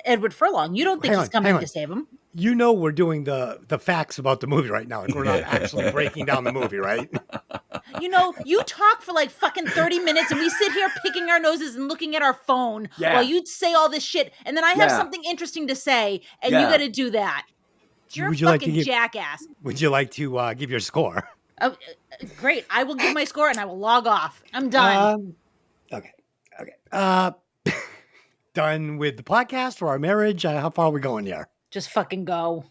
Edward Furlong. You don't think he's coming to save him. You know we're doing the facts about the movie right now. Like we're not actually breaking down the movie, right? You know, you talk for like fucking 30 minutes and we sit here picking our noses and looking at our phone while you say all this shit. And then I have something interesting to say and you got to do that. You're a fucking jackass. Would you like to give your score? Great. I will give my score and I will log off. I'm done. Okay. Done with the podcast or our marriage? How far are we going here? Just fucking go.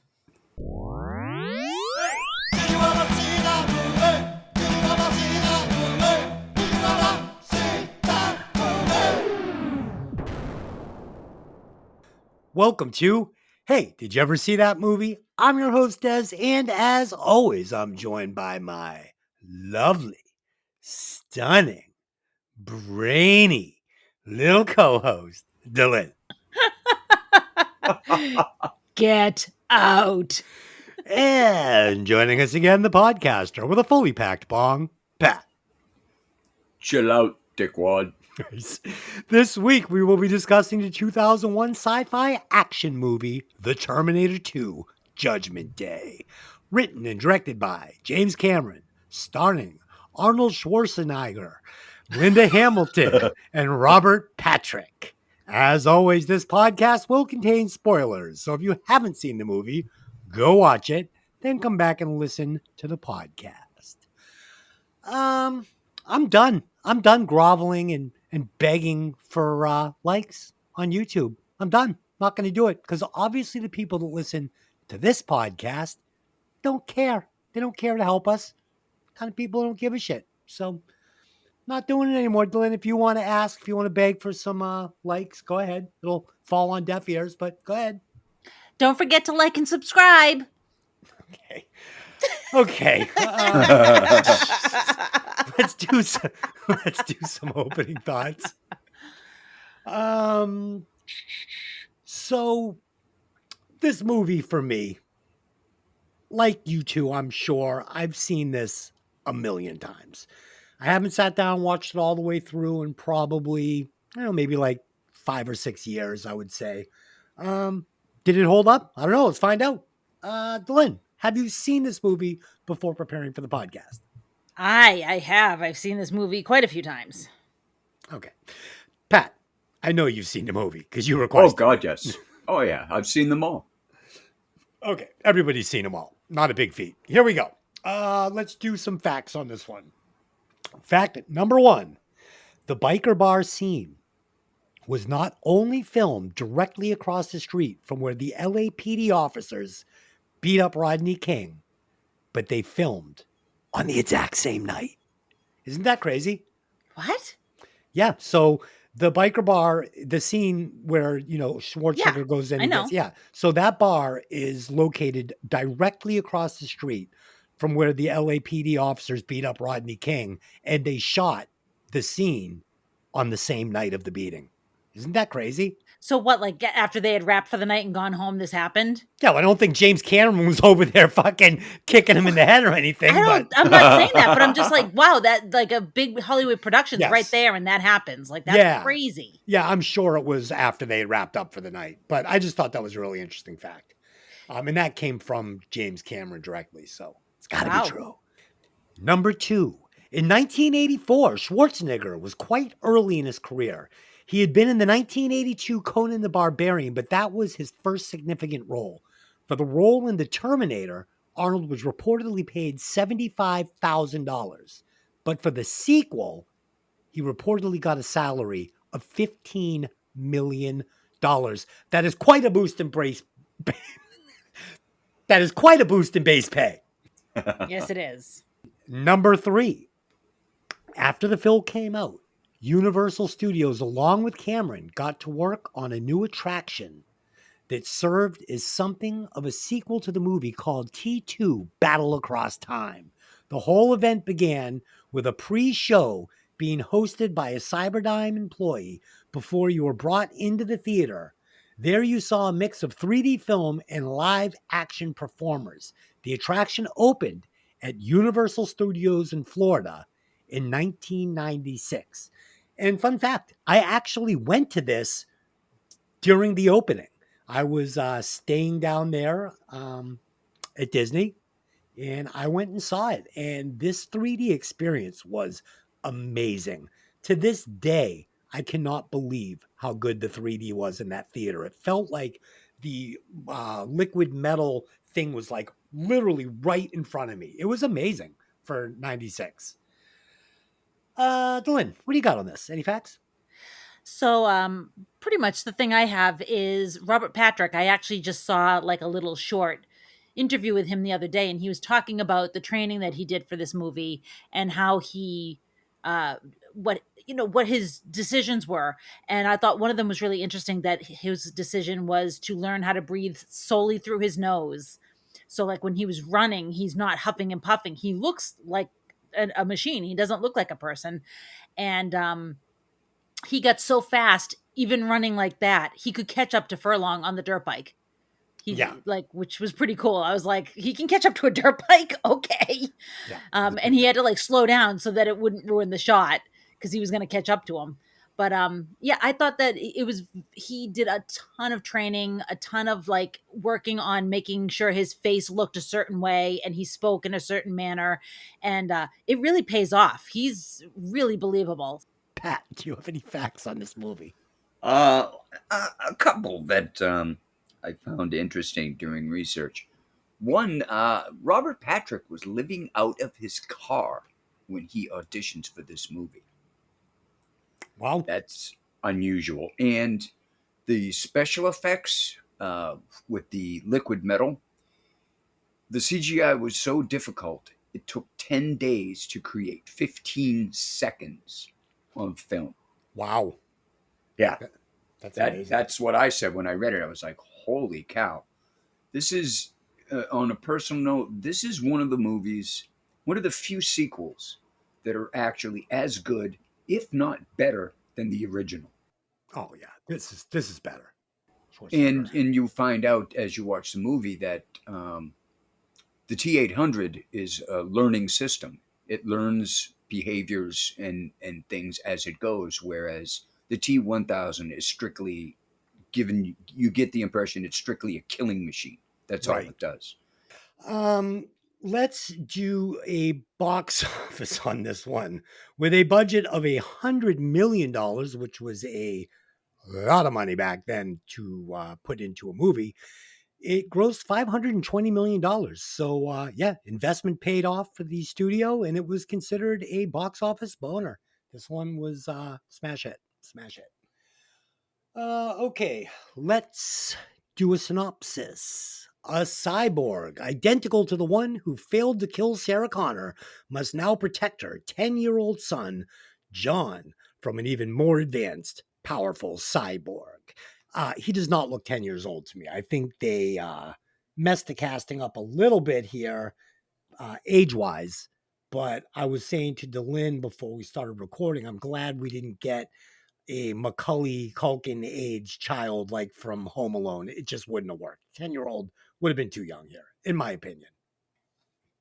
Welcome to Hey, did you ever see that movie? I'm your host, Des, and as always, I'm joined by my lovely, stunning, brainy little co-host, Dylan. Get out. And joining us again, the podcaster with a fully packed bong, Pat. Chill out, dickwad. This week, we will be discussing the 2001 sci-fi action movie, The Terminator 2, Judgment Day. Written and directed by James Cameron, starring Arnold Schwarzenegger, Linda Hamilton, and Robert Patrick. As always, this podcast will contain spoilers, so if you haven't seen the movie, go watch it, then come back and listen to the podcast. I'm done. I'm done groveling and begging for likes on YouTube. I'm done. Not going to do it because obviously the people that listen to this podcast don't care. They don't care to help us. Kind of people don't give a shit. So not doing it anymore. Dylan, if you want to ask, if you want to beg for some likes, go ahead. It'll fall on deaf ears, but go ahead. Don't forget to like and subscribe. Okay. Let's do some opening thoughts. So this movie for me, like you two, I'm sure I've seen this a million times. I haven't sat down and watched it all the way through in probably, maybe like 5 or 6 years, I would say. Did it hold up? I don't know. Let's find out. Dylan, have you seen this movie before preparing for the podcast? I have. I've seen this movie quite a few times. Okay. Pat, I know you've seen the movie because you requested. Oh, God, yes. Oh, yeah. I've seen them all. Okay. Everybody's seen them all. Not a big feat. Here we go. Let's do some facts on this one. Fact number 1. The biker bar scene was not only filmed directly across the street from where the LAPD officers beat up Rodney King, but they filmed on the exact same night. Isn't that crazy? What? Yeah. So the biker bar, the scene where, Schwarzenegger goes in. I know. So that bar is located directly across the street from where the LAPD officers beat up Rodney King, and they shot the scene on the same night of the beating. Isn't that crazy? So what, like after they had wrapped for the night and gone home, this happened? Yeah, well, I don't think James Cameron was over there fucking kicking him in the head or anything. I'm not saying that, but I'm just like, wow, that like a big Hollywood production's right there and that happens. Like, that's crazy. Yeah, I'm sure it was after they had wrapped up for the night, but I just thought that was a really interesting fact. And that came from James Cameron directly, so it's got to be true. Number 2, in 1984, Schwarzenegger was quite early in his career. He had been in the 1982 Conan the Barbarian, but that was his first significant role. For the role in The Terminator, Arnold was reportedly paid $75,000. But for the sequel, he reportedly got a salary of $15 million. That is quite a boost in base. That is quite a boost in base pay. Yes, it is. Number 3, after the film came out, Universal Studios, along with Cameron, got to work on a new attraction that served as something of a sequel to the movie called T2 Battle Across Time. The whole event began with a pre-show being hosted by a Cyberdyne employee before you were brought into the theater. There you saw a mix of 3D film and live action performers. The attraction opened at Universal Studios in Florida in 1996. And fun fact, I actually went to this during the opening. I was staying down there at Disney, and I went and saw it. And this 3D experience was amazing. To this day, I cannot believe how good the 3D was in that theater. It felt like the liquid metal thing was like literally right in front of me. It was amazing for 96. Dylan, what do you got on this? Any facts? So, pretty much the thing I have is Robert Patrick. I actually just saw like a little short interview with him the other day, and he was talking about the training that he did for this movie and how he, uh, what his decisions were. And I thought one of them was really interesting, that his decision was to learn how to breathe solely through his nose. So, like when he was running, he's not huffing and puffing. He looks like a machine. He doesn't look like a person, and he got so fast, even running like that, he could catch up to Furlong on the dirt bike. Which was pretty cool. I was like, he can catch up to a dirt bike, okay. Yeah. And he had to like slow down so that it wouldn't ruin the shot, because he was going to catch up to him. But yeah, I thought that he did a ton of training, a ton of like working on making sure his face looked a certain way and he spoke in a certain manner, and it really pays off. He's really believable. Pat, do you have any facts on this movie? A couple that I found interesting during research. One, Robert Patrick was living out of his car when he auditioned for this movie. Wow. That's unusual. And the special effects with the liquid metal, the CGI was so difficult, it took 10 days to create 15 seconds of film. Wow. Yeah. That's that's what I said when I read it. I was like, holy cow. This is, on a personal note, this is one of the few sequels that are actually as good, if not better, than the original. Oh yeah, this is better. And you find out as you watch the movie that the T-800 is a learning system. It learns behaviors and things as it goes, whereas the T-1000 is strictly you get the impression it's strictly a killing machine. That's all it does. Let's do a box office on this one. With a budget of $100 million, which was a lot of money back then to put into a movie, it grossed $520 million. So, yeah, investment paid off for the studio, and it was considered a box office boner. This one was smash hit. Okay, let's do a synopsis. A cyborg, identical to the one who failed to kill Sarah Connor, must now protect her 10-year-old son, John, from an even more advanced, powerful cyborg. He does not look 10 years old to me. I think they messed the casting up a little bit here, age-wise. But I was saying to Delin before we started recording, I'm glad we didn't get a Macaulay Culkin age child like from Home Alone. It just wouldn't have worked. 10-year-old would have been too young here, in my opinion.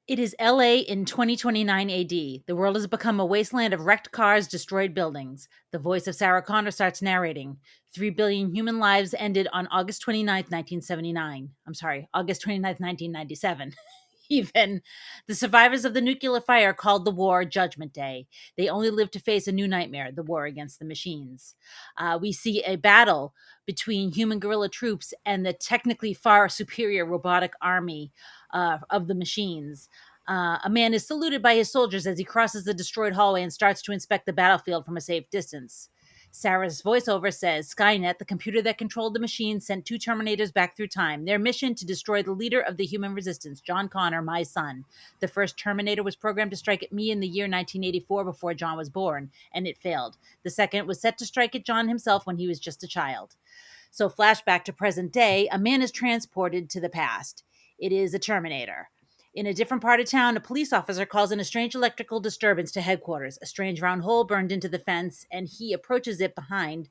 It is LA in 2029 AD. The world has become a wasteland of wrecked cars, destroyed buildings. The voice of Sarah Connor starts narrating. 3 billion human lives ended on August 29th, 1979. I'm sorry, August 29th, 1997. Even the survivors of the nuclear fire called the war Judgment Day. They only lived to face a new nightmare, the war against the machines. We see a battle between human guerrilla troops and the technically far superior robotic army of the machines. A man is saluted by his soldiers as he crosses the destroyed hallway and starts to inspect the battlefield from a safe distance. Sarah's voiceover says, Skynet, the computer that controlled the machine, sent 2 Terminators back through time. Their mission to destroy the leader of the human resistance, John Connor, my son. The first Terminator was programmed to strike at me in the year 1984 before John was born, and it failed. The second was set to strike at John himself when he was just a child. So flashback to present day, a man is transported to the past. It is a Terminator. In a different part of town, a police officer calls in a strange electrical disturbance to headquarters. A strange round hole burned into the fence, and he approaches it and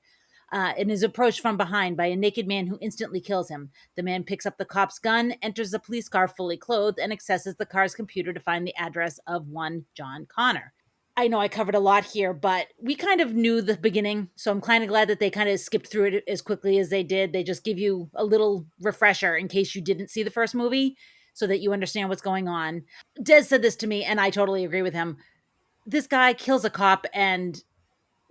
is approached from behind by a naked man who instantly kills him. The man picks up the cop's gun, enters the police car fully clothed, and accesses the car's computer to find the address of one John Connor. I know I covered a lot here, but we kind of knew the beginning, so I'm kind of glad that they kind of skipped through it as quickly as they did. They just give you a little refresher in case you didn't see the first movie so that you understand what's going on. Des said this to me, and I totally agree with him. This guy kills a cop and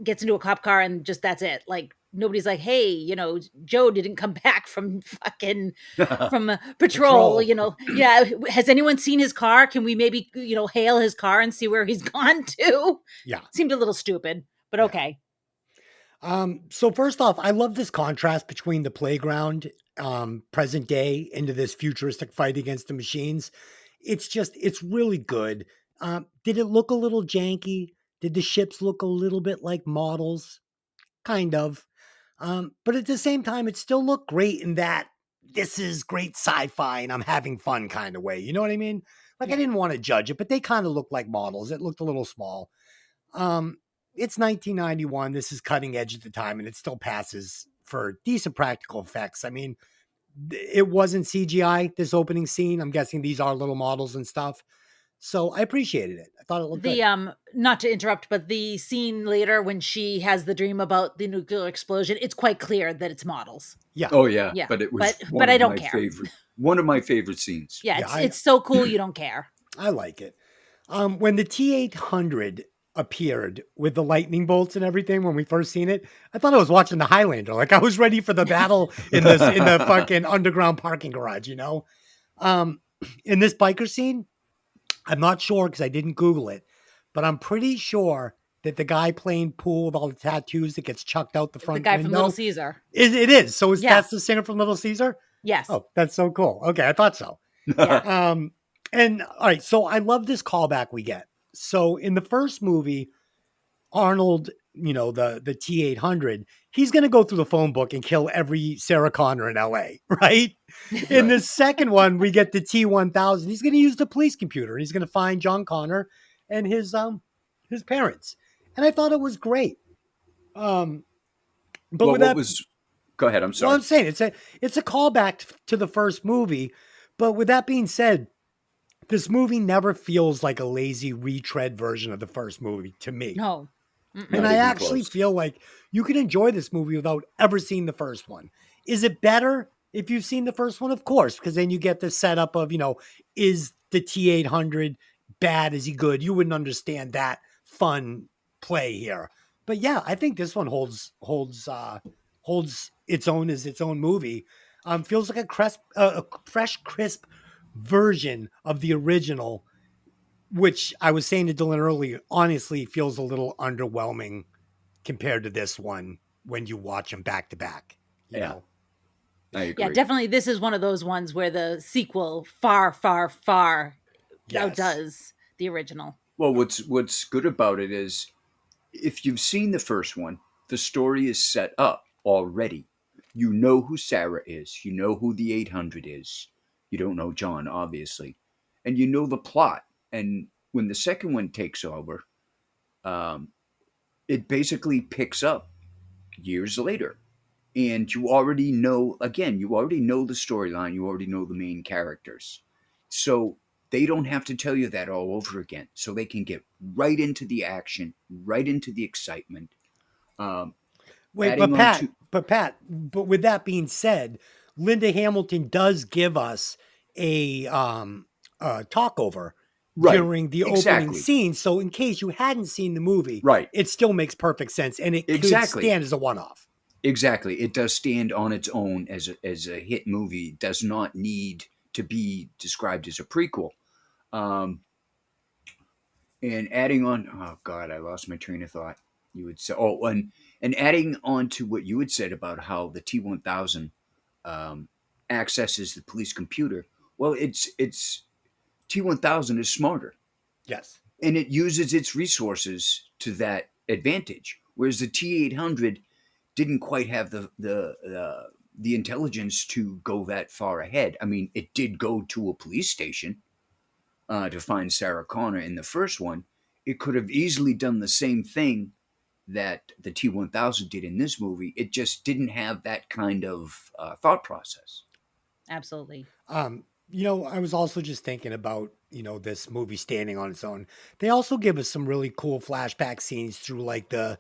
gets into a cop car, and just that's it. Like, nobody's like, hey, Joe didn't come back from fucking from patrol. Yeah, has anyone seen his car? Can we maybe hail his car and see where he's gone to? Yeah, seemed a little stupid, but okay. So first off, I love this contrast between the playground, present day, into this futuristic fight against the machines. It's really good. Did it look a little janky? Did the ships look a little bit like models? Kind of. But at the same time, it still looked great in that this is great sci-fi and I'm having fun kind of way. You know what I mean? Like, I didn't want to judge it, but they kind of looked like models. It looked a little small. It's 1991. This is cutting edge at the time, and it still passes for decent practical effects. I mean, it wasn't CGI, this opening scene. I'm guessing these are little models and stuff. So I appreciated it. I thought it looked good. Not to interrupt, but the scene later when she has the dream about the nuclear explosion, it's quite clear that it's models. Yeah. Oh yeah. Yeah. But it was but I don't care. One of my favorite scenes. Yeah, it's so cool you don't care. I like it. When the T-800 appeared with the lightning bolts and everything, when we first seen it, I thought I was watching the Highlander. Like, I was ready for the battle in the fucking underground parking garage, In this biker scene, I'm not sure because I didn't Google it, but I'm pretty sure that the guy playing pool with all the tattoos that gets chucked out the front window. The guy window, from Little Caesar. It is. So that's the singer from Little Caesar? Yes. Oh, that's so cool. Okay, I thought so. Yeah. And all right, so I love this callback we get. So in the first movie, Arnold, the T-800, he's going to go through the phone book and kill every Sarah Connor in LA, right? In the second one, we get the T-1000. He's going to use the police computer. He's going to find John Connor and his parents. And I thought it was great. But go ahead. I'm sorry. Well, I'm saying it's a callback to the first movie. But with that being said, this movie never feels like a lazy retread version of the first movie to me. No. And I actually feel like you can enjoy this movie without ever seeing the first one. Is it better if you've seen the first one? Of course, because then you get the setup of, is the T-800 bad? Is he good? You wouldn't understand that fun play here. But yeah, I think this one holds its own as its own movie. Feels like a fresh, crisp version of the original, which I was saying to Dylan earlier, honestly feels a little underwhelming compared to this one when you watch them back to back. You know? I agree. Yeah, definitely. This is one of those ones where the sequel far, far, far outdoes the original. Well, what's good about it is if you've seen the first one, the story is set up already. You know who Sarah is. You know who the 800 is. You don't know John, obviously. And you know the plot. And when the second one takes over, it basically picks up years later. And you already know the storyline. You already know the main characters. So they don't have to tell you that all over again. So they can get right into the action, right into the excitement. But with that being said, Linda Hamilton does give us a talkover during the opening scene. So in case you hadn't seen the movie, it still makes perfect sense. And it could stand as a one-off. Exactly. It does stand on its own as a hit movie. It does not need to be described as a prequel. And adding on, oh God, I lost my train of thought. You would say, and adding on to what you had said about how the T-1000 accesses the police computer. Well, it's T-1000 is smarter. Yes. And it uses its resources to that advantage, whereas the T-800 didn't quite have the intelligence to go that far ahead. I mean, it did go to a police station to find Sarah Connor in the first one. It could have easily done the same thing that the T-1000 did in this movie. It just didn't have that kind of thought process. Absolutely. I was also just thinking about, this movie standing on its own. They also give us some really cool flashback scenes through like the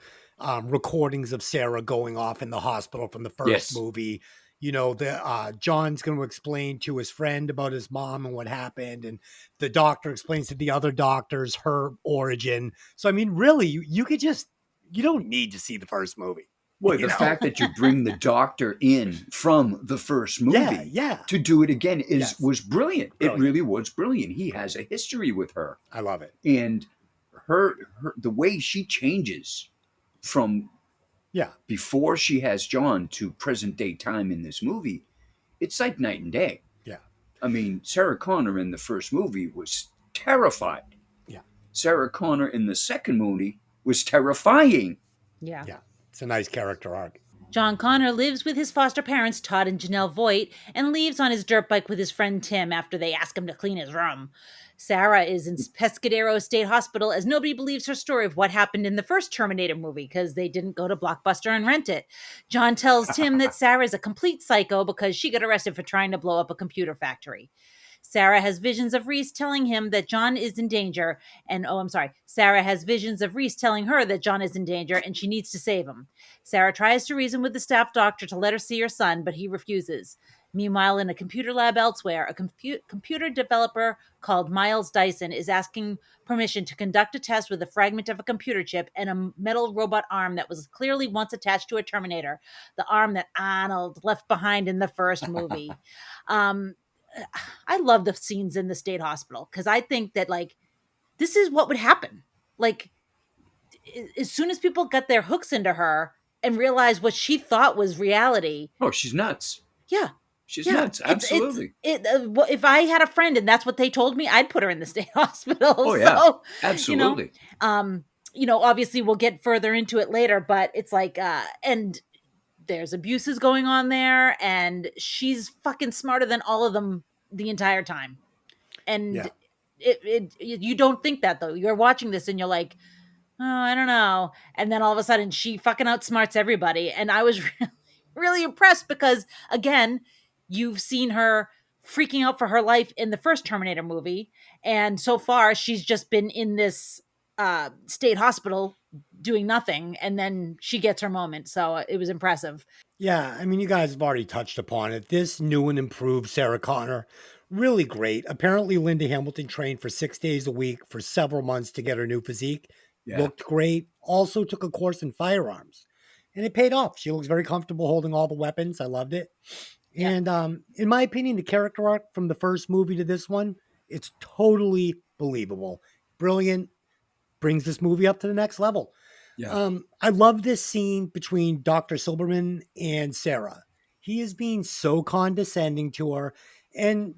recordings of Sarah going off in the hospital from the first Yes. movie. John's going to explain to his friend about his mom and what happened, and the doctor explains to the other doctors her origin. So I mean, really, you don't need to see the first movie. Well, the fact that you bring the doctor in from the first movie Yeah. to do it again was brilliant. It Brilliant. really was brilliant. He has a history with her. I love it. And her the way she changes from before she has John to present day time in this movie, it's like night and day. Yeah. I mean, Sarah Connor in the first movie was terrified. Yeah. Sarah Connor in the second movie was terrifying. Yeah. It's a nice character arc. John Connor lives with his foster parents, Todd and Janelle Voight, and leaves on his dirt bike with his friend Tim after they ask him to clean his room. Sarah is in Pescadero State Hospital as nobody believes her story of what happened in the first Terminator movie because they didn't go to Blockbuster and rent it. John tells Tim that Sarah is a complete psycho because she got arrested for trying to blow up a computer factory. Sarah has visions of Reese telling him that John is in danger. Sarah has visions of Reese telling her that John is in danger and she needs to save him. Sarah tries to reason with the staff doctor to let her see her son, but he refuses. Meanwhile, in a computer lab elsewhere, a computer developer called Miles Dyson is asking permission to conduct a test with a fragment of a computer chip and a metal robot arm that was clearly once attached to a Terminator, the arm that Arnold left behind in the first movie. I love the scenes in the state hospital because I think that this is what would happen. Like as soon as people got their hooks into her and realized what she thought was reality. Oh, she's nuts. Yeah. She's nuts. Absolutely. If I had a friend and that's what they told me, I'd put her in the state hospital. Oh, yeah. So, absolutely. Obviously we'll get further into it later, but it's like, and there's abuses going on there and she's fucking smarter than all of them the entire time. And you don't think that though. You're watching this and you're like, oh, I don't know. And then all of a sudden she fucking outsmarts everybody. And I was really, really impressed because again, you've seen her freaking out for her life in the first Terminator movie. And so far she's just been in this state hospital doing nothing. And then she gets her moment. So it was impressive. Yeah. I mean, you guys have already touched upon it. This new and improved Sarah Connor, really great. Apparently Linda Hamilton trained for 6 days a week for several months to get her new physique. Yeah. Looked great. Also took a course in firearms and it paid off. She looks very comfortable holding all the weapons. I loved it. Yeah. And in my opinion, the character arc from the first movie to this one, it's totally believable. Brilliant. Brings this movie up to the next level. Yeah. I love this scene between Dr. Silberman and Sarah. He is being so condescending to her. And,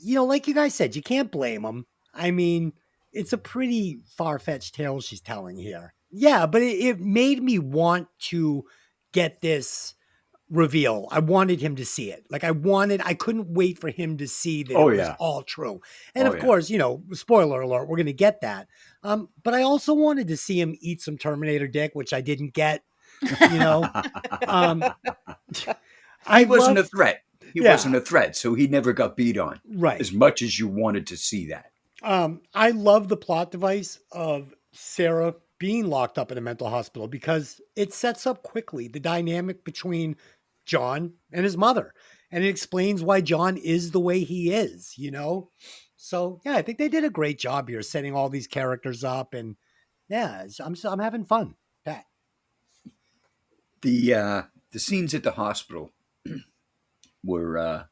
like you guys said, you can't blame him. I mean, it's a pretty far-fetched tale she's telling here. Yeah, but it made me want to get this reveal. I wanted him to see it. I couldn't wait for him to see that it was all true. And of course, spoiler alert, we're going to get that. But I also wanted to see him eat some Terminator dick, which I didn't get, He wasn't a threat. He wasn't a threat, so he never got beat on. Right. As much as you wanted to see that. I love the plot device of Sarah being locked up in a mental hospital because it sets up quickly the dynamic between John and his mother. And it explains why John is the way he is, So, yeah, I think they did a great job here setting all these characters up. And, yeah, I'm having fun. Pat. The scenes at the hospital were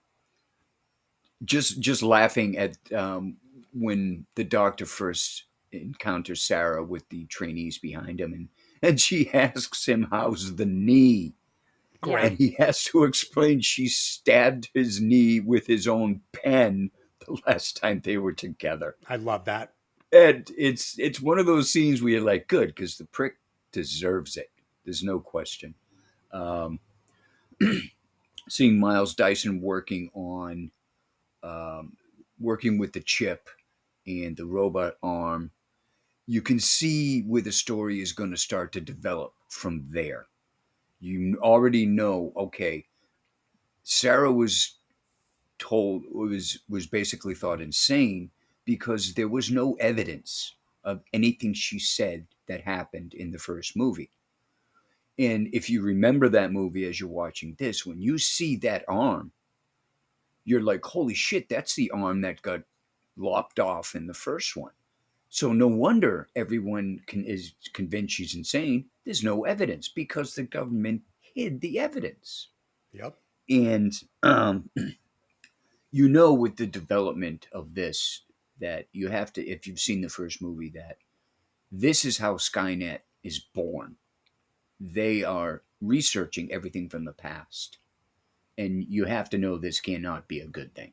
just laughing at when the doctor first encounters Sarah with the trainees behind him. And she asks him, how's the knee? Great. And he has to explain she stabbed his knee with his own pen the last time they were together. I love that. And it's one of those scenes where you're like, good, because the prick deserves it. There's no question. Seeing Miles Dyson working with the chip and the robot arm, you can see where the story is going to start to develop from there. You already know, okay, Sarah was was basically thought insane because there was no evidence of anything she said that happened in the first movie. And if you remember that movie as you're watching this, when you see that arm, you're like, holy shit, that's the arm that got lopped off in the first one. So no wonder everyone is convinced she's insane. There's no evidence because the government hid the evidence. Yep. And you know, with the development of this, that you have to, if you've seen the first movie, that this is how Skynet is born. They are researching everything from the past. And you have to know this cannot be a good thing.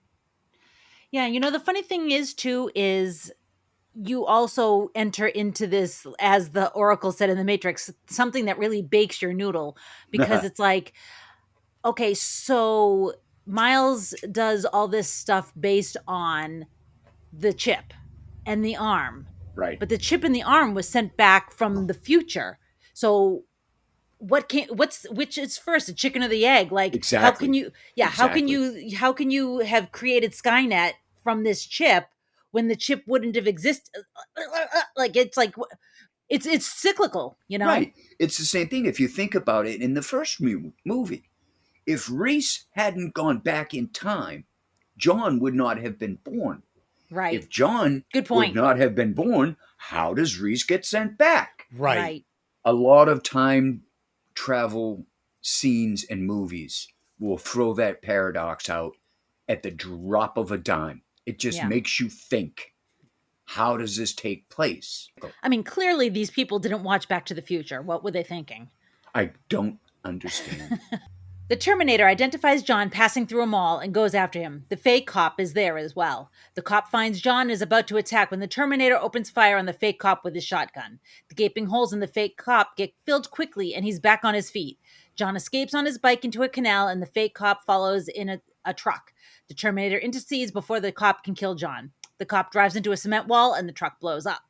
Yeah, you know, the funny thing is, too, is you also enter into this, as the Oracle said in the Matrix, something that really bakes your noodle, because it's like, okay, so Miles does all this stuff based on the chip and the arm. Right. But the chip and the arm was sent back from the future. So which is first, the chicken or the egg? Like, exactly. How can you have created Skynet from this chip when the chip wouldn't have existed? Like, it's cyclical, you know? Right. It's the same thing if you think about it in the first movie. If Reese hadn't gone back in time, John would not have been born. Right. If John would not have been born, how does Reese get sent back? Right. A lot of time travel scenes and movies will throw that paradox out at the drop of a dime. It just makes you think, how does this take place? I mean, clearly these people didn't watch Back to the Future. What were they thinking? I don't understand. The Terminator identifies John passing through a mall and goes after him. The fake cop is there as well. The cop finds John and is about to attack when the Terminator opens fire on the fake cop with his shotgun. The gaping holes in the fake cop get filled quickly and he's back on his feet. John escapes on his bike into a canal and the fake cop follows in a truck. The Terminator intercedes before the cop can kill John. The cop drives into a cement wall and the truck blows up.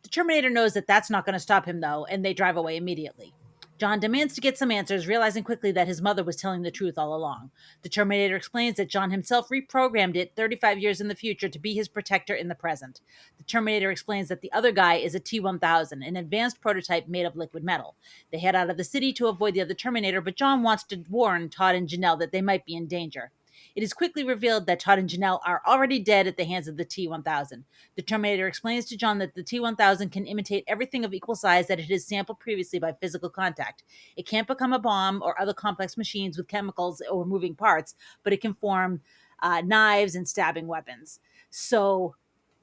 The Terminator knows that that's not going to stop him though, and they drive away immediately. John demands to get some answers, realizing quickly that his mother was telling the truth all along. The Terminator explains that John himself reprogrammed it 35 years in the future to be his protector in the present. The Terminator explains that the other guy is a T-1000, an advanced prototype made of liquid metal. They head out of the city to avoid the other Terminator, but John wants to warn Todd and Janelle that they might be in danger. It is quickly revealed that Todd and Janelle are already dead at the hands of the T-1000. The Terminator explains to John that the T-1000 can imitate everything of equal size that it has sampled previously by physical contact. It can't become a bomb or other complex machines with chemicals or moving parts, but it can form knives and stabbing weapons. So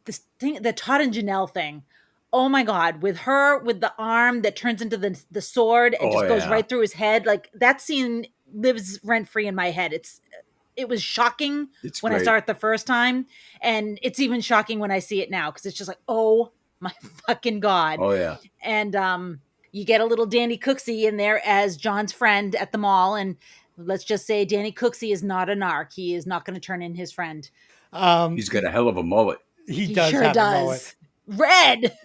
this thing, the Todd and Janelle thing, oh my God, with her, with the arm that turns into the sword and goes right through his head, like that scene lives rent-free in my head. It was shocking when I saw it the first time. And it's even shocking when I see it now. Cause it's just like, oh my fucking God. Oh yeah. And, you get a little Danny Cooksey in there as John's friend at the mall. And let's just say Danny Cooksey is not a narc. He is not going to turn in his friend. He's got a hell of a mullet. He does sure have a mullet. Red.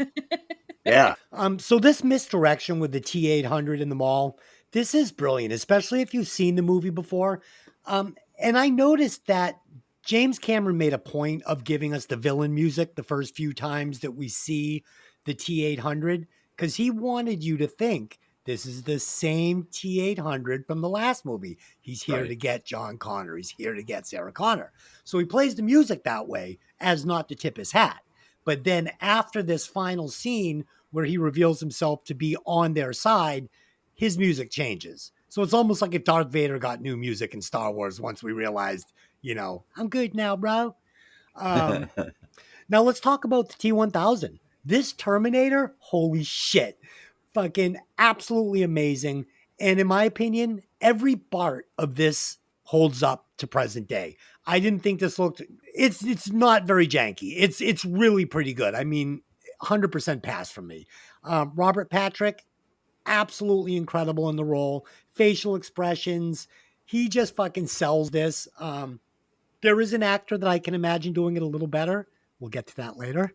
Yeah. So this misdirection with the T-800 in the mall, this is brilliant, especially if you've seen the movie before. And I noticed that James Cameron made a point of giving us the villain music the first few times that we see the T-800, because he wanted you to think this is the same T-800 from the last movie. He's here to get John Connor. He's here to get Sarah Connor. So he plays the music that way as not to tip his hat. But then after this final scene where he reveals himself to be on their side, his music changes. So it's almost like if Darth Vader got new music in Star Wars once we realized, I'm good now, bro. Now let's talk about the T-1000. This Terminator, holy shit. Fucking absolutely amazing. And in my opinion, every part of this holds up to present day. I didn't think this looked, it's not very janky. It's really pretty good. I mean, 100% pass from me. Robert Patrick, absolutely incredible in the role. Facial expressions. He just fucking sells this. There is an actor that I can imagine doing it a little better. We'll get to that later.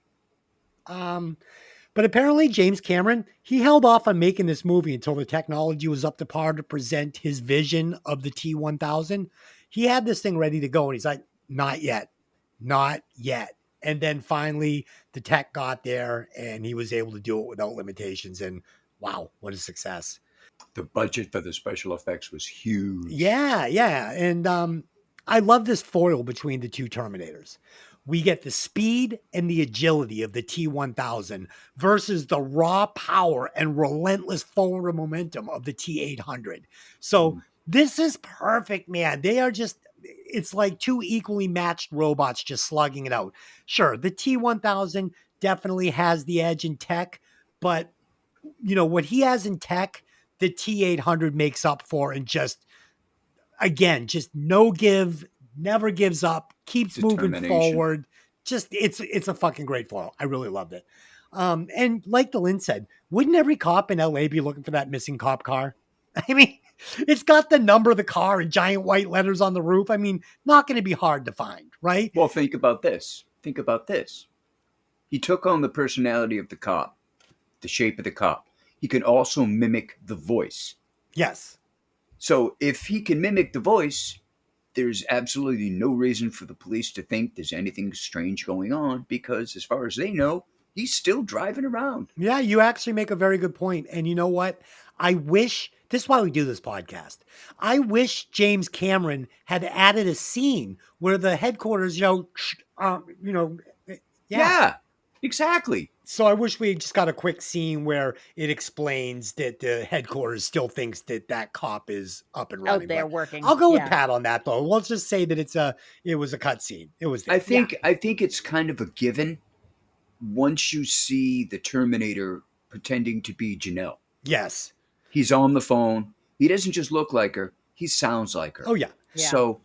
But apparently James Cameron, he held off on making this movie until the technology was up to par to present his vision of the T-1000. He had this thing ready to go and he's like, Not yet. Not yet. And then finally, the tech got there and he was able to do it without limitations. And wow, what a success. The budget for the special effects was huge. Yeah, yeah. And I love this foil between the two Terminators. We get the speed and the agility of the T-1000 versus the raw power and relentless forward momentum of the T-800. So this is perfect, man. They are just, it's like two equally matched robots just slugging it out. Sure, the T-1000 definitely has the edge in tech, but you know, what he has in tech, the T-800 makes up for, and just, again, just no give, never gives up, keeps moving forward. Just it's a fucking great foil. I really loved it. And like the Lynn said, wouldn't every cop in LA be looking for that missing cop car? I mean, it's got the number of the car in giant white letters on the roof. I mean, not going to be hard to find, right? Well, think about this. Think about this. He took on the personality of the cop, the shape of the cop. He can also mimic the voice. Yes. So if he can mimic the voice, there's absolutely no reason for the police to think there's anything strange going on, because as far as they know, he's still driving around. Yeah, you actually make a very good point. And you know what? I wish, this is why we do this podcast. I wish James Cameron had added a scene where the headquarters, Yeah, exactly. So I wish we just got a quick scene where it explains that the headquarters still thinks that that cop is up and running. Out there working. I'll go with Pat on that, though. Let's just say that it was a cut scene. It was there. I think it's kind of a given once you see the Terminator pretending to be Janelle. Yes. He's on the phone. He doesn't just look like her. He sounds like her. Oh, yeah. So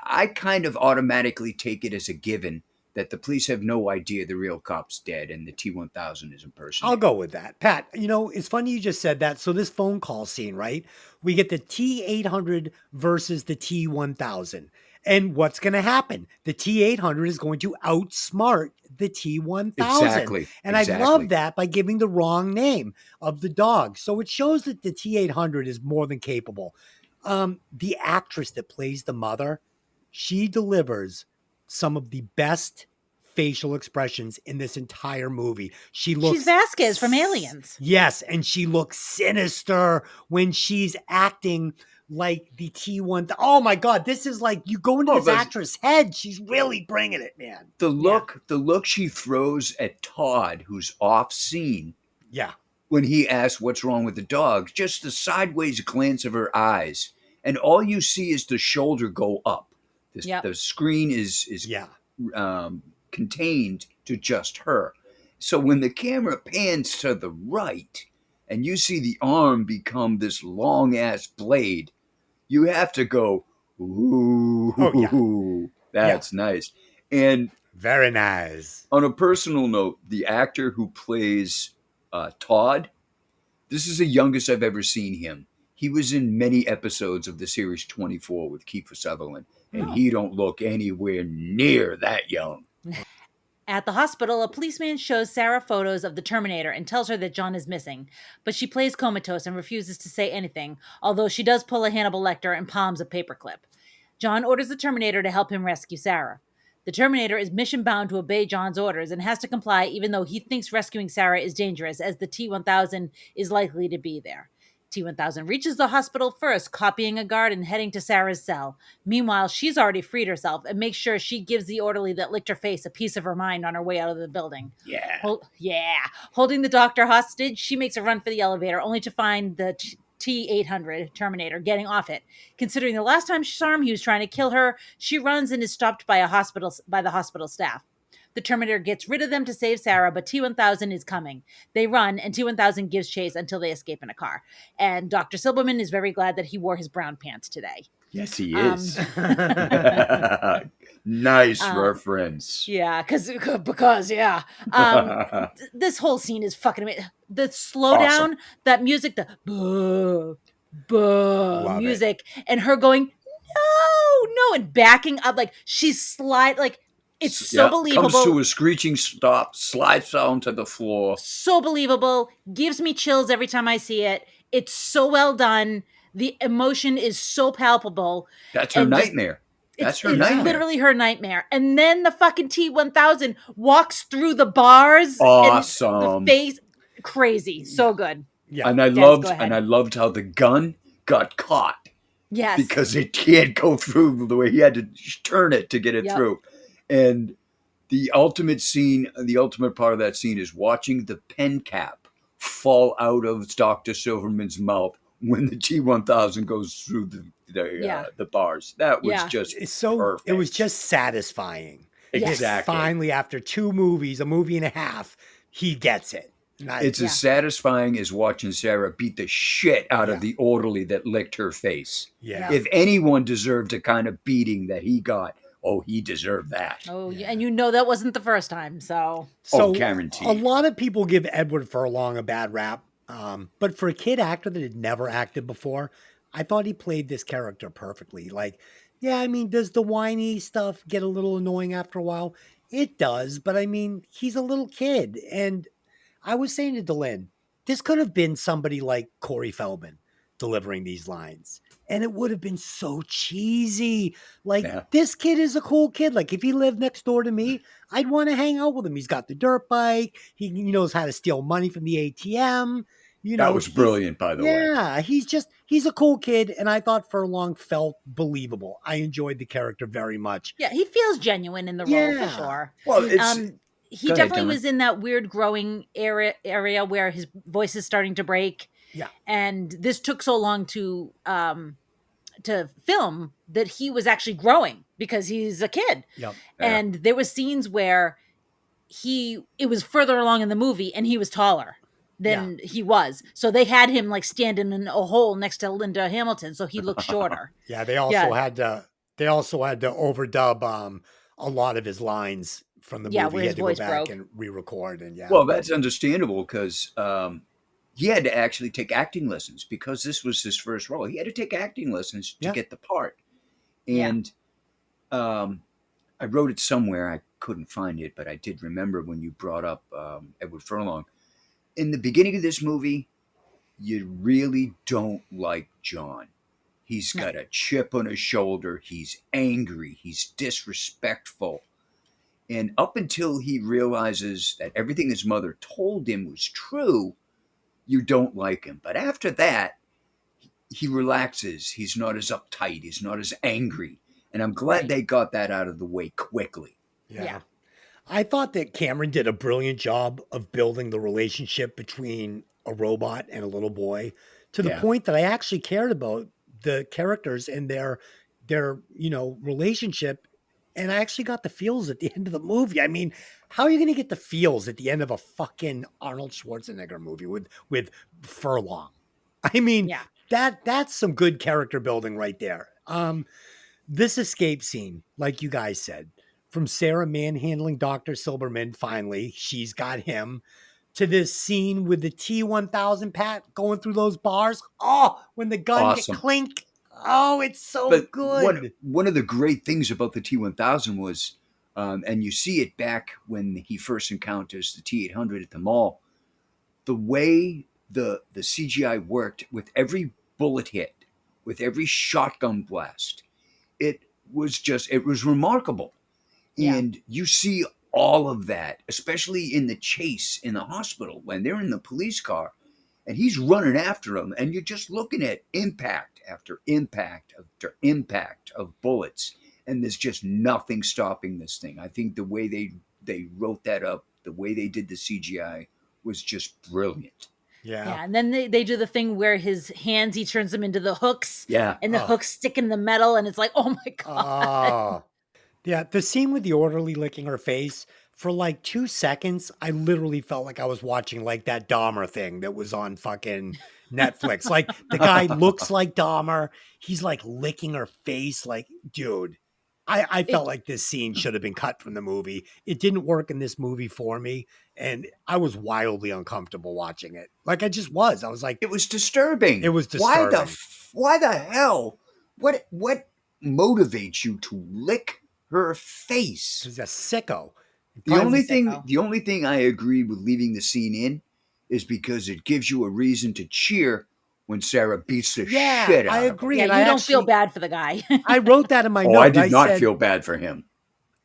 I kind of automatically take it as a given that the police have no idea the real cop's dead and the T-1000 is impersonated. I'll go with that. Pat, you know, it's funny you just said that. So this phone call scene, right? We get the T-800 versus the T-1000. And what's going to happen? The T-800 is going to outsmart the T-1000. Exactly. And I love that by giving the wrong name of the dog. So it shows that the T-800 is more than capable. The actress that plays the mother, she delivers some of the best facial expressions in this entire movie. She's Vasquez from Aliens. Yes, and she looks sinister when she's acting like the T-1000. Oh my God, this is like, you go into this actress' head. She's really bringing it, man. The look she throws at Todd, who's off scene. Yeah. When he asks what's wrong with the dog, just the sideways glance of her eyes, and all you see is the shoulder go up. The screen is contained to just her. So when the camera pans to the right and you see the arm become this long ass blade, you have to go, ooh, that's nice. And very nice. On a personal note, the actor who plays Todd, this is the youngest I've ever seen him. He was in many episodes of the series 24 with Kiefer Sutherland, and he don't look anywhere near that young. At the hospital, a policeman shows Sarah photos of the Terminator and tells her that John is missing, but she plays comatose and refuses to say anything, although she does pull a Hannibal Lecter and palms a paperclip. John orders the Terminator to help him rescue Sarah. The Terminator is mission-bound to obey John's orders and has to comply even though he thinks rescuing Sarah is dangerous, as the T-1000 is likely to be there. T-1000 reaches the hospital first, copying a guard and heading to Sarah's cell. Meanwhile, she's already freed herself and makes sure she gives the orderly that licked her face a piece of her mind on her way out of the building. Holding the doctor hostage, she makes a run for the elevator, only to find the T-800 Terminator getting off it. Considering the last time she saw him, he was trying to kill her, she runs and is stopped by the hospital staff. The Terminator gets rid of them to save Sarah, but T-1000 is coming. They run, and T-1000 gives chase until they escape in a car. And Dr. Silberman is very glad that he wore his brown pants today. Yes, he is. Nice reference. Yeah, because this whole scene is fucking amazing. The slowdown, that music, the music, and her going, no, and backing up, like she's it's so believable. Comes to a screeching stop, slides down to the floor. So believable. Gives me chills every time I see it. It's so well done. The emotion is so palpable. That's her nightmare. That's her nightmare. It's literally her nightmare. And then the fucking T-1000 walks through the bars. Awesome. And the face, crazy. So good. Yeah. And I loved how the gun got caught. Yes. Because it can't go through the way he had to turn it to get it through. And the ultimate part of that scene is watching the pen cap fall out of Dr. Silverman's mouth when the T-1000 goes through the bars. That was just perfect. It was just satisfying. Exactly. Finally, after 2 movies, a movie and a half, he gets it. It's as satisfying as watching Sarah beat the shit out of the orderly that licked her face. Yeah. If anyone deserved a kind of beating that he got, he deserved that. Oh, yeah. And that wasn't the first time, so guaranteed. A lot of people give Edward Furlong a bad rap, but for a kid actor that had never acted before, I thought he played this character perfectly. Like, yeah, I mean, does the whiny stuff get a little annoying after a while? It does, but I mean, he's a little kid, and I was saying to Delin, this could have been somebody like Corey Feldman delivering these lines. And it would have been so cheesy. Like, this kid is a cool kid. Like, if he lived next door to me, I'd want to hang out with him. He's got the dirt bike. He knows how to steal money from the ATM. That was brilliant, by the way. Yeah, he's a cool kid. And I thought Furlong felt believable. I enjoyed the character very much. Yeah, he feels genuine in the role for sure. Well, he definitely was in that weird growing area where his voice is starting to break. Yeah. And this took so long to film that he was actually growing because he's a kid. Yep. And there was scenes where it was further along in the movie and he was taller than he was. So they had him like standing in a hole next to Linda Hamilton. So he looked shorter. Yeah. They also had to overdub a lot of his lines from the movie. He had to go back and re-record. And well, that's understandable because he had to actually take acting lessons because this was his first role. He had to take acting lessons to get the part. And I wrote it somewhere. I couldn't find it, but I did remember when you brought up Edward Furlong. In the beginning of this movie, you really don't like John. He's got a chip on his shoulder. He's angry. He's disrespectful. And up until he realizes that everything his mother told him was true, you don't like him. But after that, he relaxes. He's not as uptight. He's not as angry. And I'm glad they got that out of the way quickly. Yeah. I thought that Cameron did a brilliant job of building the relationship between a robot and a little boy to the point that I actually cared about the characters and their relationship. And I actually got the feels at the end of the movie. I mean, how are you going to get the feels at the end of a fucking Arnold Schwarzenegger movie with Furlong? I mean, that's some good character building right there. This escape scene, like you guys said, from Sarah manhandling Dr. Silberman, finally, she's got him, to this scene with the T-1000 Pat going through those bars. Oh, when the gun get clink. Oh, it's so good. One of the great things about the T-1000 was, and you see it back when he first encounters the T-800 at the mall, the way the CGI worked with every bullet hit, with every shotgun blast. It was remarkable. Yeah. And you see all of that, especially in the chase in the hospital when they're in the police car and he's running after them. And you're just looking at impact after impact after impact of bullets. And there's just nothing stopping this thing. I think the way they wrote that up, the way they did the CGI was just brilliant. Yeah. And then they do the thing where his hands, he turns them into the hooks. Yeah. And the hooks stick in the metal. And it's like, oh my God. Yeah. The scene with the orderly licking her face, for like 2 seconds, I literally felt like I was watching like that Dahmer thing that was on fucking Netflix. Like the guy looks like Dahmer. He's like licking her face. Like, dude, I felt like this scene should have been cut from the movie. It didn't work in this movie for me. And I was wildly uncomfortable watching it. Like I just was. I was like, it was disturbing. It was disturbing. Why the hell? What motivates you to lick her face? He's a sicko. The only thing I agree with leaving the scene in is because it gives you a reason to cheer when Sarah beats the Yeah, shit out I of him. agree. Yeah, And you I don't feel actually, bad for the guy. I wrote that in my Oh, note. I did not said, feel bad for him.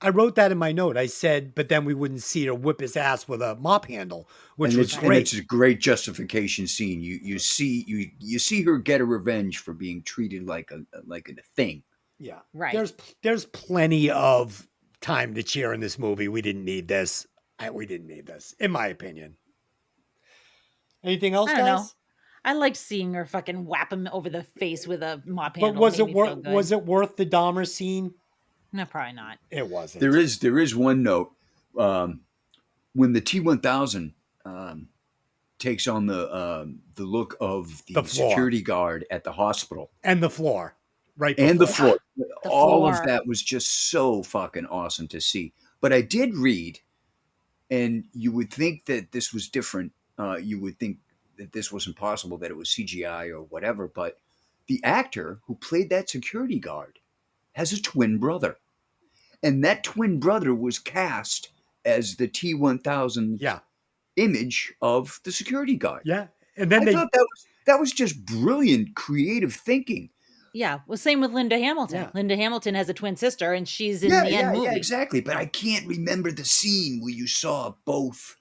I wrote that in my note. I said, but then we wouldn't see her whip his ass with a mop handle, which And was it's great. a great justification scene. You see her get a revenge for being treated like a thing. Yeah. Right. There's plenty of time to cheer in this movie. We didn't need this. We didn't need this, in my opinion. Anything else, I don't know. guys? I liked seeing her fucking whap him over the face with a mop But handle. was Made it me feel good. was it worth the Dahmer scene? No, probably not. It wasn't. There is one note when the T-1000 takes on the look of the security guard at the hospital and the floor, right? And the before. floor. All of that was just so fucking awesome to see. But I did read, and you would think that this was different. You would think that this wasn't possible, that it was CGI or whatever. But the actor who played that security guard has a twin brother. And that twin brother was cast as the T-1000 image of the security guard. Yeah. And then I thought that was just brilliant creative thinking. Yeah. Well, same with Linda Hamilton. Yeah. Linda Hamilton has a twin sister, and she's in the end movie. Yeah, exactly. But I can't remember the scene where you saw both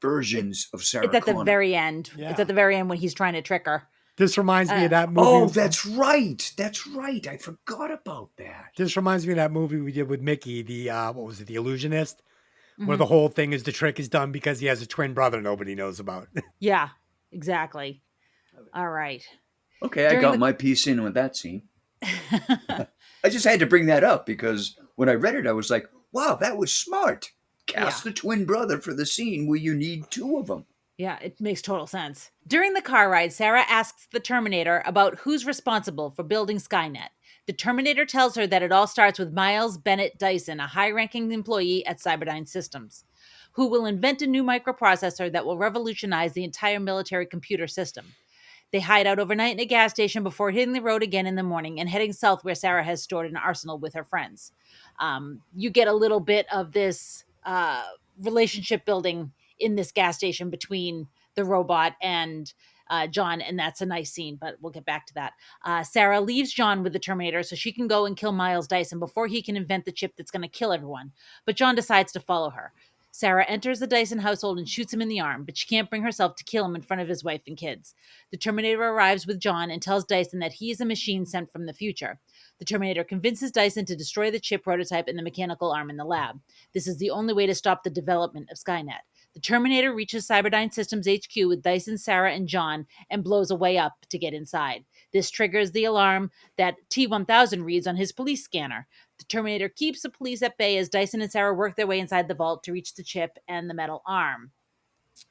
versions of Sarah Connor. It's at the very end. Yeah. It's at the very end when he's trying to trick her. This reminds me of that movie. Oh, that's right. That's right. I forgot about that. This reminds me of that movie we did with Mikki, the what was it, The Illusionist, where the whole thing is the trick is done because he has a twin brother nobody knows about. Yeah, exactly. All right. Okay, I got my piece in with that scene. I just had to bring that up because when I read it, I was like, wow, that was smart. Cast the twin brother for the scene where you need two of them. Yeah, it makes total sense. During the car ride, Sarah asks the Terminator about who's responsible for building Skynet. The Terminator tells her that it all starts with Miles Bennett Dyson, a high-ranking employee at Cyberdyne Systems, who will invent a new microprocessor that will revolutionize the entire military computer system. They hide out overnight in a gas station before hitting the road again in the morning and heading south where Sarah has stored an arsenal with her friends. You get a little bit of this relationship building in this gas station between the robot and John, and that's a nice scene, but we'll get back to that. Sarah leaves John with the Terminator so she can go and kill Miles Dyson before he can invent the chip that's going to kill everyone, but John decides to follow her. Sarah enters the Dyson household and shoots him in the arm, but she can't bring herself to kill him in front of his wife and kids. The Terminator arrives with John and tells Dyson that he is a machine sent from the future. The Terminator convinces Dyson to destroy the chip prototype and the mechanical arm in the lab. This is the only way to stop the development of Skynet. The Terminator reaches Cyberdyne Systems HQ with Dyson, Sarah, and John and blows a way up to get inside. This triggers the alarm that T-1000 reads on his police scanner. The Terminator keeps the police at bay as Dyson and Sarah work their way inside the vault to reach the chip and the metal arm.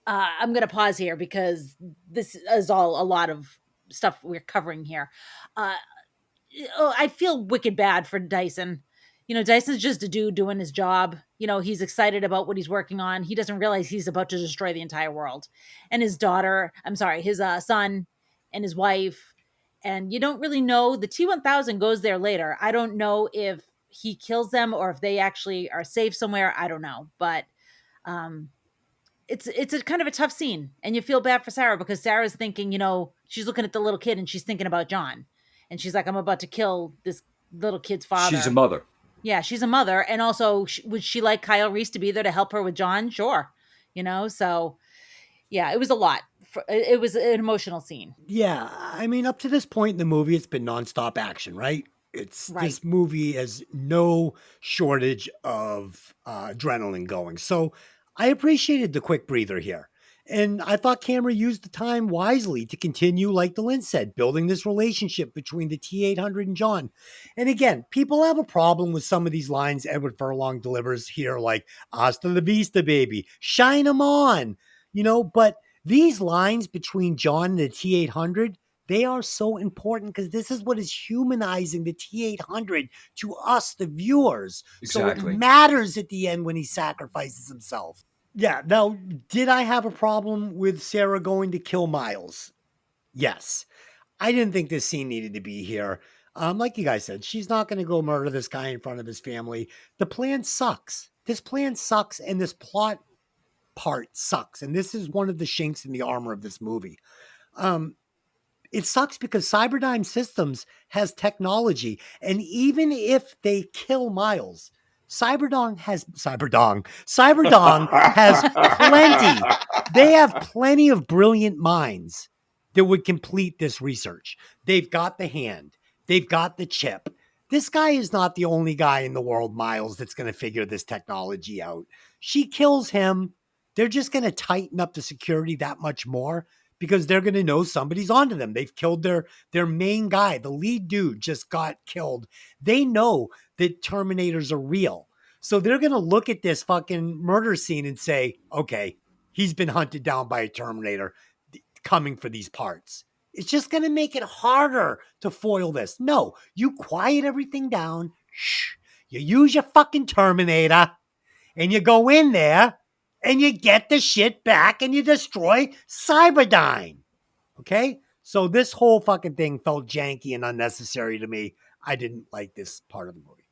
I'm going to pause here because this is all a lot of stuff we're covering here. I feel wicked bad for Dyson. You know, Dyson's just a dude doing his job. You know, he's excited about what he's working on. He doesn't realize he's about to destroy the entire world. And his son and his wife. And you don't really know. The T-1000 goes there later. I don't know if he kills them or if they actually are safe somewhere. I don't know. But it's a kind of a tough scene. And you feel bad for Sarah because Sarah's thinking, you know, she's looking at the little kid and she's thinking about John. And she's like, I'm about to kill this little kid's father. She's a mother. Yeah, she's a mother. And also, would she like Kyle Reese to be there to help her with John? Sure. You know, so yeah, it was a lot. It was an emotional scene. Yeah. I mean, up to this point in the movie, it's been nonstop action, right? This movie has no shortage of adrenaline going. So I appreciated the quick breather here. And I thought camera used the time wisely to continue, like the Lynn said, building this relationship between the T-800 and John. And again, people have a problem with some of these lines Edward Furlong delivers here, like, hasta la vista, baby, shine them on, you know, but these lines between John and the T-800, they are so important because this is what is humanizing the T-800 to us, the viewers. Exactly. So it matters at the end when he sacrifices himself. Yeah. Now, did I have a problem with Sarah going to kill Miles? Yes. I didn't think this scene needed to be here. Like you guys said, she's not going to go murder this guy in front of his family. The plan sucks. This plan sucks, and this plot part sucks. And this is one of the chinks in the armor of this movie. it sucks because Cyberdyne Systems has technology, and even if they kill Miles, Cyberdong has plenty. They have plenty of brilliant minds that would complete this research. They've got the hand. They've got the chip. This guy is not the only guy in the world, Miles, that's going to figure this technology out. She kills him. They're just going to tighten up the security that much more because they're going to know somebody's onto them. They've killed their main guy. The lead dude just got killed. They know that Terminators are real. So they're going to look at this fucking murder scene and say, okay, he's been hunted down by a Terminator coming for these parts. It's just going to make it harder to foil this. No, you quiet everything down. Shh. You use your fucking Terminator and you go in there and you get the shit back and you destroy Cyberdyne. Okay? So this whole fucking thing felt janky and unnecessary to me. I didn't like this part of the movie.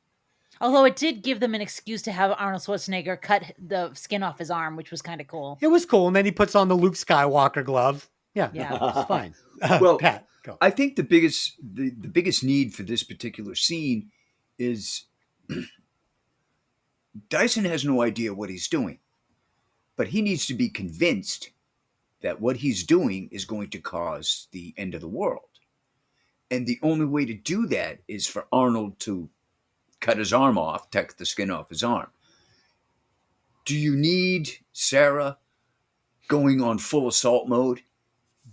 Although it did give them an excuse to have Arnold Schwarzenegger cut the skin off his arm, which was kind of cool. It was cool. And then he puts on the Luke Skywalker glove. Yeah. It's fine. Well, Pat, go. I think the biggest need for this particular scene is Dyson has no idea what he's doing, but he needs to be convinced that what he's doing is going to cause the end of the world. And the only way to do that is for Arnold to cut his arm off, take the skin off his arm. Do you need Sarah going on full assault mode?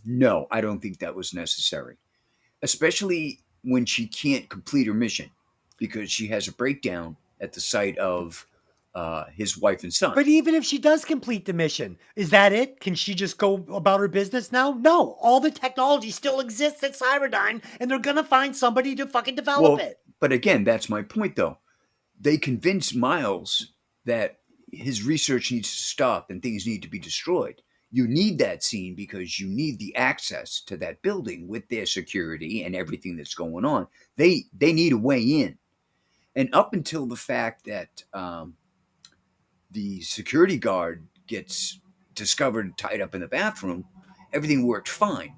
No, I don't think that was necessary. Especially when she can't complete her mission because she has a breakdown at the sight of his wife and son. But even if she does complete the mission, is that it? Can she just go about her business now? No, all the technology still exists at Cyberdyne, and they're going to find somebody to fucking develop it. But again, that's my point, though. They convince Miles that his research needs to stop and things need to be destroyed. You need that scene because you need the access to that building with their security and everything that's going on. They need a way in. And up until the fact that the security guard gets discovered tied up in the bathroom, everything worked fine.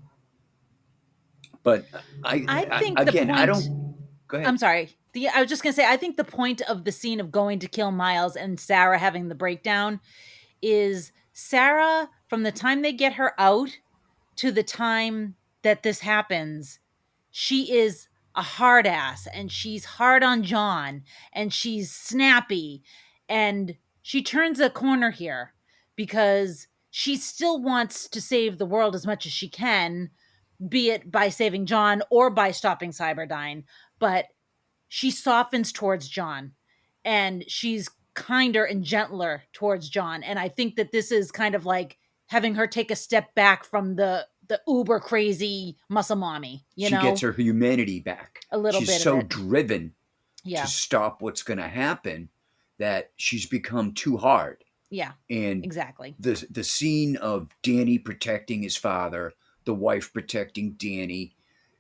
But I think I don't. Go ahead. I'm sorry. I was just going to say, I think the point of the scene of going to kill Miles and Sarah having the breakdown is Sarah, from the time they get her out to the time that this happens, she is a hard ass and she's hard on John and she's snappy and she turns a corner here because she still wants to save the world as much as she can, be it by saving John or by stopping Cyberdyne, but she softens towards John and she's kinder and gentler towards John. And I think that this is kind of like having her take a step back from the uber crazy muscle mommy. She gets her humanity back. A little bit. She's so driven to stop what's going to happen that she's become too hard. Yeah. And exactly. The scene of Danny protecting his father, the wife protecting Danny,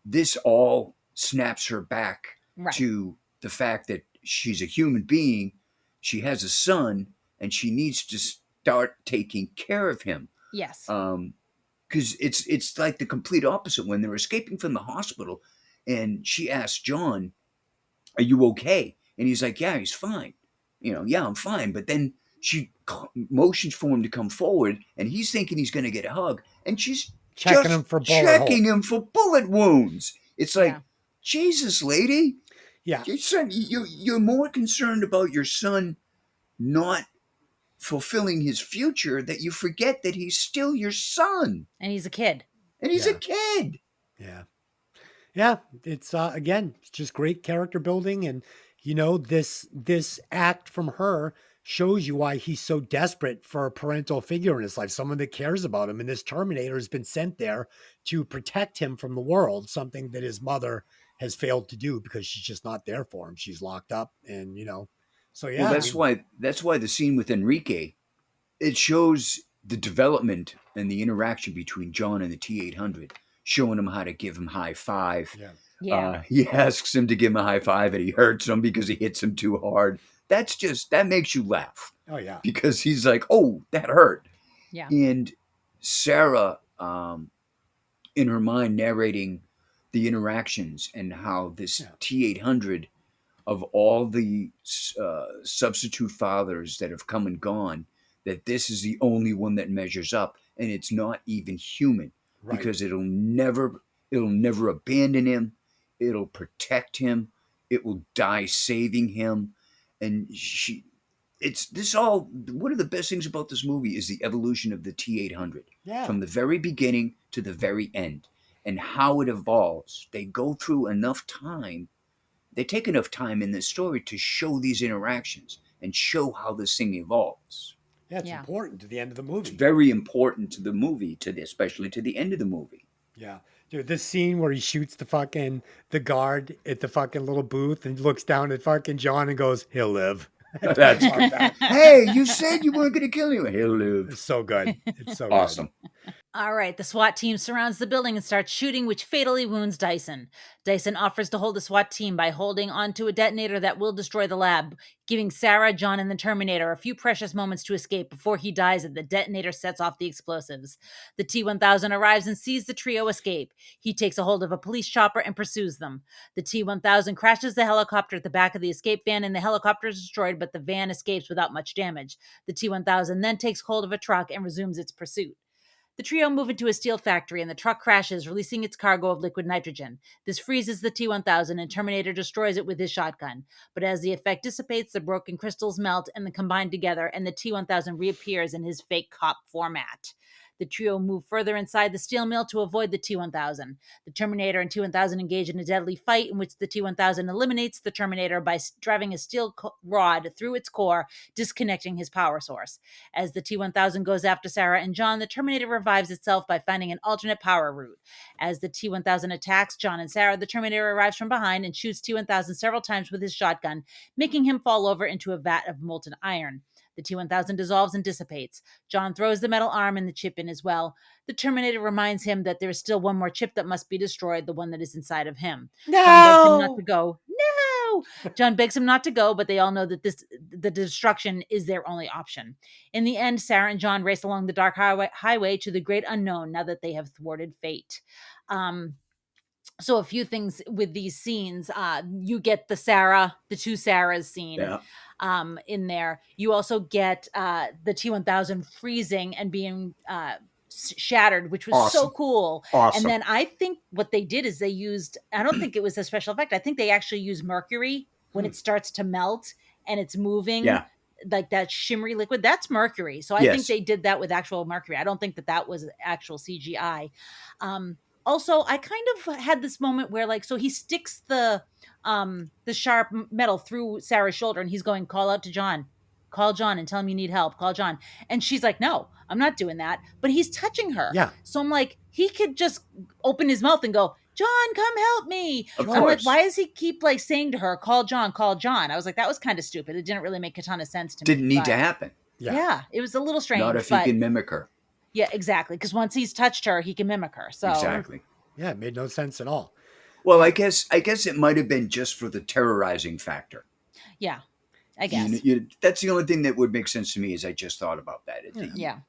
this all snaps her back to the fact that she's a human being. She has a son and she needs to start taking care of him. Yes. Because it's like the complete opposite. When they're escaping from the hospital and she asks John, "Are you okay?" And he's like, "Yeah, he's fine. Yeah, I'm fine." But then she motions for him to come forward and he's thinking he's going to get a hug. And she's checking him for bullet wounds. It's like, Jesus, lady. Yeah. You're more concerned about your son not fulfilling his future that you forget that he's still your son. And he's a kid. Yeah. Yeah. It's, again, it's just great character building. And, this act from her shows you why he's so desperate for a parental figure in his life, someone that cares about him. And this Terminator has been sent there to protect him from the world, something that his mother has failed to do because she's just not there for him. She's locked up and, so yeah. Well, that's why the scene with Enrique, it shows the development and the interaction between John and the T-800, showing him how to give him high five. Yeah. He asks him to give him a high five and he hurts him because he hits him too hard. That makes you laugh. Oh yeah. Because he's like, "Oh, that hurt." Yeah. And Sarah, in her mind narrating the interactions and how this T-800 of all the substitute fathers that have come and gone, that this is the only one that measures up, and it's not even human because it'll never abandon him. It'll protect him. It will die saving him. And one of the best things about this movie is the evolution of the T-800 from the very beginning to the very end, and how it evolves. They go through enough time. They take enough time in this story to show these interactions and show how this thing evolves. Yeah, it's important to the end of the movie. It's very important to the movie, especially to the end of the movie. Yeah. Dude, this scene where he shoots the guard at the fucking little booth and looks down at fucking John and goes, "He'll live." Hey, you said you weren't going to kill him. He'll live. It's so good. It's so awesome. Good. All right, the SWAT team surrounds the building and starts shooting, which fatally wounds Dyson. Dyson offers to hold the SWAT team by holding onto a detonator that will destroy the lab, giving Sarah, John, and the Terminator a few precious moments to escape before he dies as the detonator sets off the explosives. The T-1000 arrives and sees the trio escape. He takes a hold of a police chopper and pursues them. The T-1000 crashes the helicopter at the back of the escape van, and the helicopter is destroyed, but the van escapes without much damage. The T-1000 then takes hold of a truck and resumes its pursuit. The trio move into a steel factory and the truck crashes, releasing its cargo of liquid nitrogen. This freezes the T-1000 and Terminator destroys it with his shotgun. But as the effect dissipates, the broken crystals melt and then combine together, and the T-1000 reappears in his fake cop format. The trio move further inside the steel mill to avoid the T-1000. The Terminator and T-1000 engage in a deadly fight in which the T-1000 eliminates the Terminator by driving a steel rod through its core, disconnecting his power source. As the T-1000 goes after Sarah and John, the Terminator revives itself by finding an alternate power route. As the T-1000 attacks John and Sarah, the Terminator arrives from behind and shoots T-1000 several times with his shotgun, making him fall over into a vat of molten iron. The T-1000 dissolves and dissipates. John throws the metal arm and the chip in as well. The Terminator reminds him that there is still one more chip that must be destroyed, the one that is inside of him. No! John begs him not to go. No! John begs him not to go, but they all know that the destruction is their only option. In the end, Sarah and John race along the dark highway to the great unknown now that they have thwarted fate. So a few things with these scenes. You get the two Sarahs scene. Yeah. In there. You also get the T-1000 freezing and being shattered, which was so cool. Awesome. And then I think what they did is they used, I don't think it was a special effect. I think they actually used mercury when it starts to melt and it's moving. Yeah. Like that shimmery liquid, that's mercury. So I think they did that with actual mercury. I don't think that was actual CGI. Also, I kind of had this moment where so he sticks the sharp metal through Sarah's shoulder and he's going, call out to John. Call John and tell him you need help. Call John. And she's like, no, I'm not doing that. But he's touching her. Yeah. So I'm like, he could just open his mouth and go, John, come help me. Of I'm course. like, why does he keep saying to her, call John, call John? I was like, that was kind of stupid. It didn't really make a ton of sense to me. Didn't need to happen. Yeah. It was a little strange. Not if he can mimic her. Yeah, exactly. Because once he's touched her, he can mimic her. So exactly. Yeah, it made no sense at all. Well, I guess it might have been just for the terrorizing factor. Yeah, I guess. That's the only thing that would make sense to me. Is I just thought about that.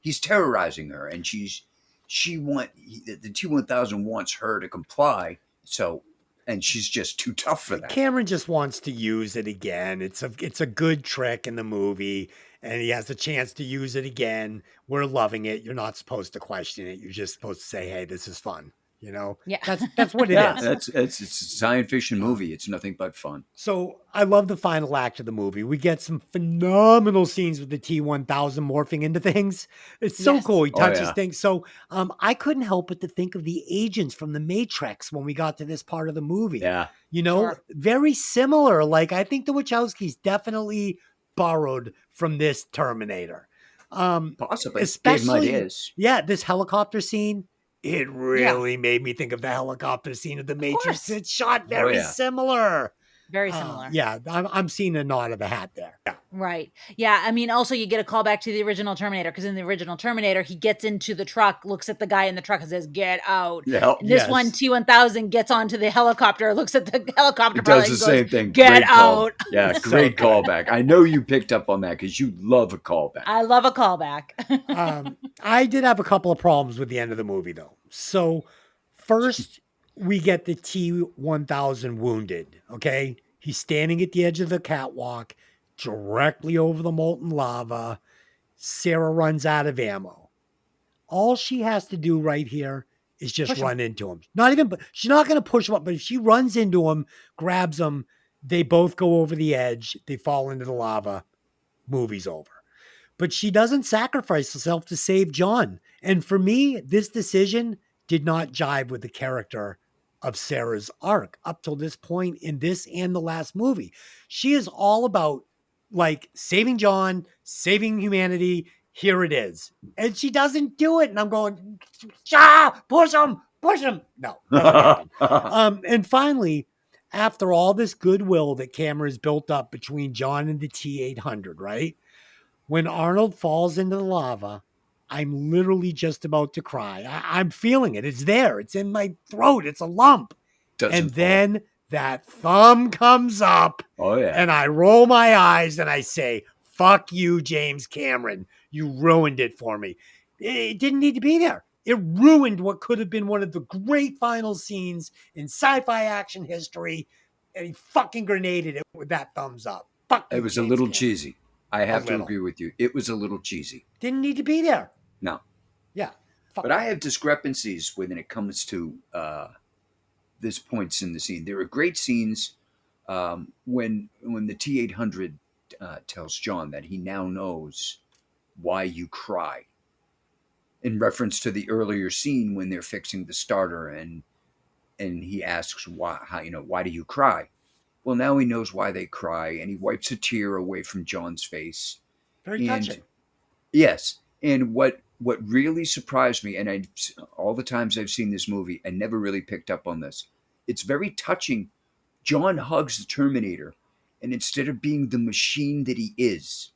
He's terrorizing her, and the T-1000 wants her to comply. So, and she's just too tough for that. Cameron just wants to use it again. It's a good trick in the movie, and he has the chance to use it again. We're loving it. You're not supposed to question it. You're just supposed to say, "Hey, this is fun." You know, that's what it is. It's a science fiction movie. It's nothing but fun. So I love the final act of the movie. We get some phenomenal scenes with the T-1000 morphing into things. It's so cool. He touches things. So I couldn't help but to think of the agents from the Matrix when we got to this part of the movie. Yeah. Very similar. I think the Wachowskis definitely borrowed from this Terminator. Possibly. Especially, this helicopter scene. It really made me think of the helicopter scene of the Matrix. It's shot very similar. Very similar. I'm seeing a nod of the hat there. Yeah. Right. Yeah. I mean, also you get a call back to the original Terminator because in the original Terminator, he gets into the truck, looks at the guy in the truck and says, "Get out." Yeah. And this one T-1000 gets onto the helicopter, looks at the helicopter, does the same thing. Get out. Yeah. Great callback. I know you picked up on that because you love a callback. I love a callback. I did have a couple of problems with the end of the movie though. So First, we get the T-1000 wounded, okay? He's standing at the edge of the catwalk, directly over the molten lava. Sarah runs out of ammo. All she has to do right here is just run into him. She's not going to push him up, but if she runs into him, grabs him, they both go over the edge. They fall into the lava. Movie's over. But she doesn't sacrifice herself to save John. And for me, this decision did not jive with the character of Sarah's arc up till this point in this and the last movie. She is all about like saving John, saving humanity. Here it is. And she doesn't do it. And I'm going, push him. No, doesn't happen. And finally, after all this goodwill that Cameron's built up between John and the T-800, right? When Arnold falls into the lava, I'm literally just about to cry. I'm feeling it. It's there. It's in my throat. It's a lump. Then that thumb comes up. Oh, yeah. And I roll my eyes and I say, fuck you, James Cameron. You ruined it for me. It didn't need to be there. It ruined what could have been one of the great final scenes in sci-fi action history. And he fucking grenaded it with that thumbs up. Fuck you, it was James a little Cameron. cheesy. I have to agree with you. It was a little cheesy. Didn't need to be there. No. Yeah. But I have discrepancies when it comes to this points in the scene. There are great scenes when the T-800 tells John that he now knows why you cry. In reference to the earlier scene when they're fixing the starter and he asks why do you cry? Well, now he knows why they cry, and he wipes a tear away from John's face. Very touching. Yes. And what really surprised me, and all the times I've seen this movie, I never really picked up on this. It's very touching. John hugs the Terminator, and instead of being the machine that he is,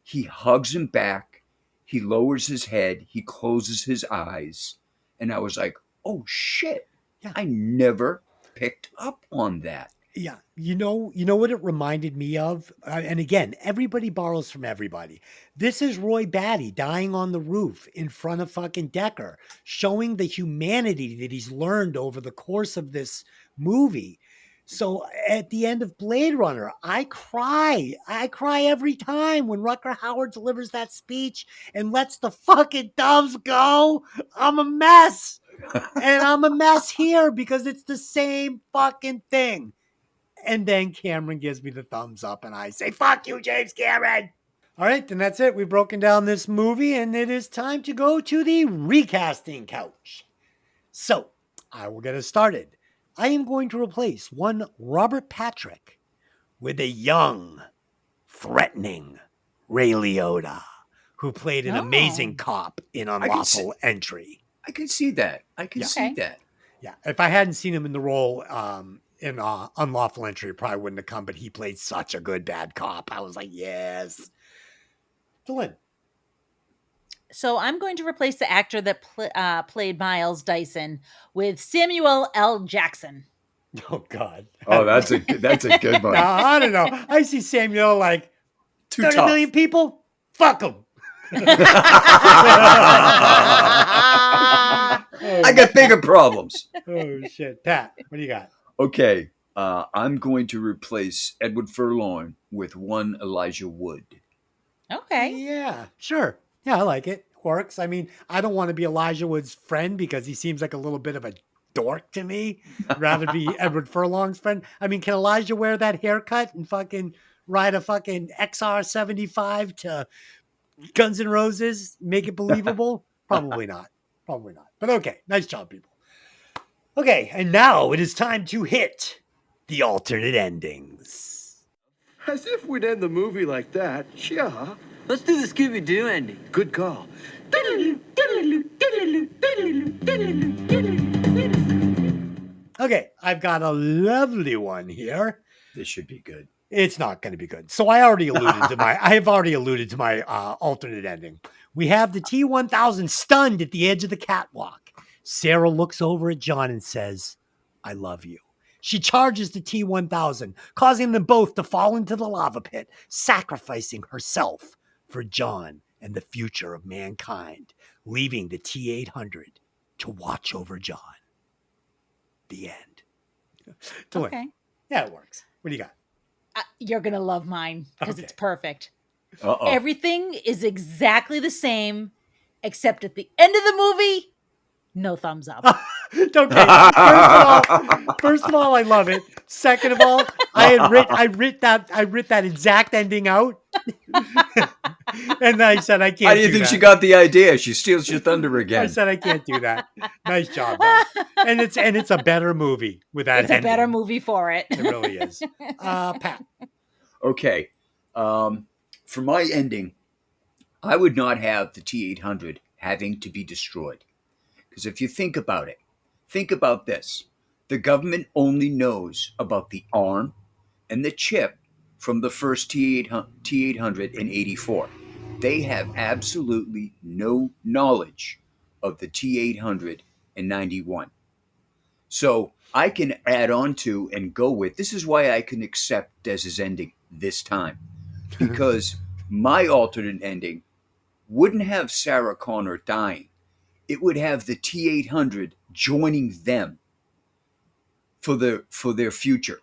he hugs him back. He lowers his head. He closes his eyes. And I was like, oh, shit. Yeah. I never picked up on that. Yeah. You know what it reminded me of? And again, everybody borrows from everybody. This is Roy Batty dying on the roof in front of fucking Decker, showing the humanity that he's learned over the course of this movie. So at the end of Blade Runner, I cry. I cry every time when Rutger Hauer delivers that speech and lets the fucking doves go. I'm a mess. And I'm a mess here because it's the same fucking thing. And then Cameron gives me the thumbs up and I say, fuck you, James Cameron. All right, then that's it. We've broken down this movie and it is time to go to the recasting couch. So I will get us started. I am going to replace one Robert Patrick with a young, threatening Ray Liotta, who played an amazing cop in Unlawful Entry. I can see that. I can see that. Yeah, if I hadn't seen him in the role in Unlawful Entry, it probably wouldn't have come, but he played such a good bad cop. I was like, yes. Lynn. So I'm going to replace the actor that played Miles Dyson with Samuel L. Jackson. Oh, God. Oh, that's a good one. No, I don't know. I see Samuel like 30 million people. Fuck them. I got bigger problems. Oh, shit. Pat, what do you got? Okay. I'm going to replace Edward Furlong with one Elijah Wood. Okay. Yeah, sure. Yeah, I like it. Works. I mean, I don't want to be Elijah Wood's friend because he seems like a little bit of a dork to me. I'd rather be Edward Furlong's friend. I mean, can Elijah wear that haircut and fucking ride a fucking XR75 to Guns N' Roses? Make it believable? Probably not. Probably not. But okay. Nice job, people. Okay. And now it is time to hit the alternate endings. As if we'd end the movie like that. Yeah. Let's do the Scooby-Doo ending. Good call. Okay, I've got a lovely one here. This should be good. It's not going to be good. So I have already alluded to my alternate ending. We have the T-1000 stunned at the edge of the catwalk. Sarah looks over at John and says, I love you. She charges the T-1000, causing them both to fall into the lava pit, sacrificing herself for John and the future of mankind, leaving the T-800 to watch over John. the end. Okay. Yeah, it works. What do you got? You're going to love mine because it's perfect. Uh-oh. Everything is exactly the same, except at the end of the movie, no thumbs up. Okay. First of all, I love it. Second of all, I writ that exact ending out. And then I said I can't. How do you think she got the idea? She steals your thunder again. I said I can't do that. Nice job, though. And it's a better movie with that. It's a better movie for it. It really is. Pat. Okay. For my ending, I would not have the T-800 having to be destroyed. Because if you think about it, think about this. The government only knows about the arm and the chip from the first T-800 in 84. They have absolutely no knowledge of the T-800 in 91. So I can add on to and go with, this is why I can accept Dez's ending this time. Because my alternate ending wouldn't have Sarah Connor dying. It would have the T-800 joining them for their future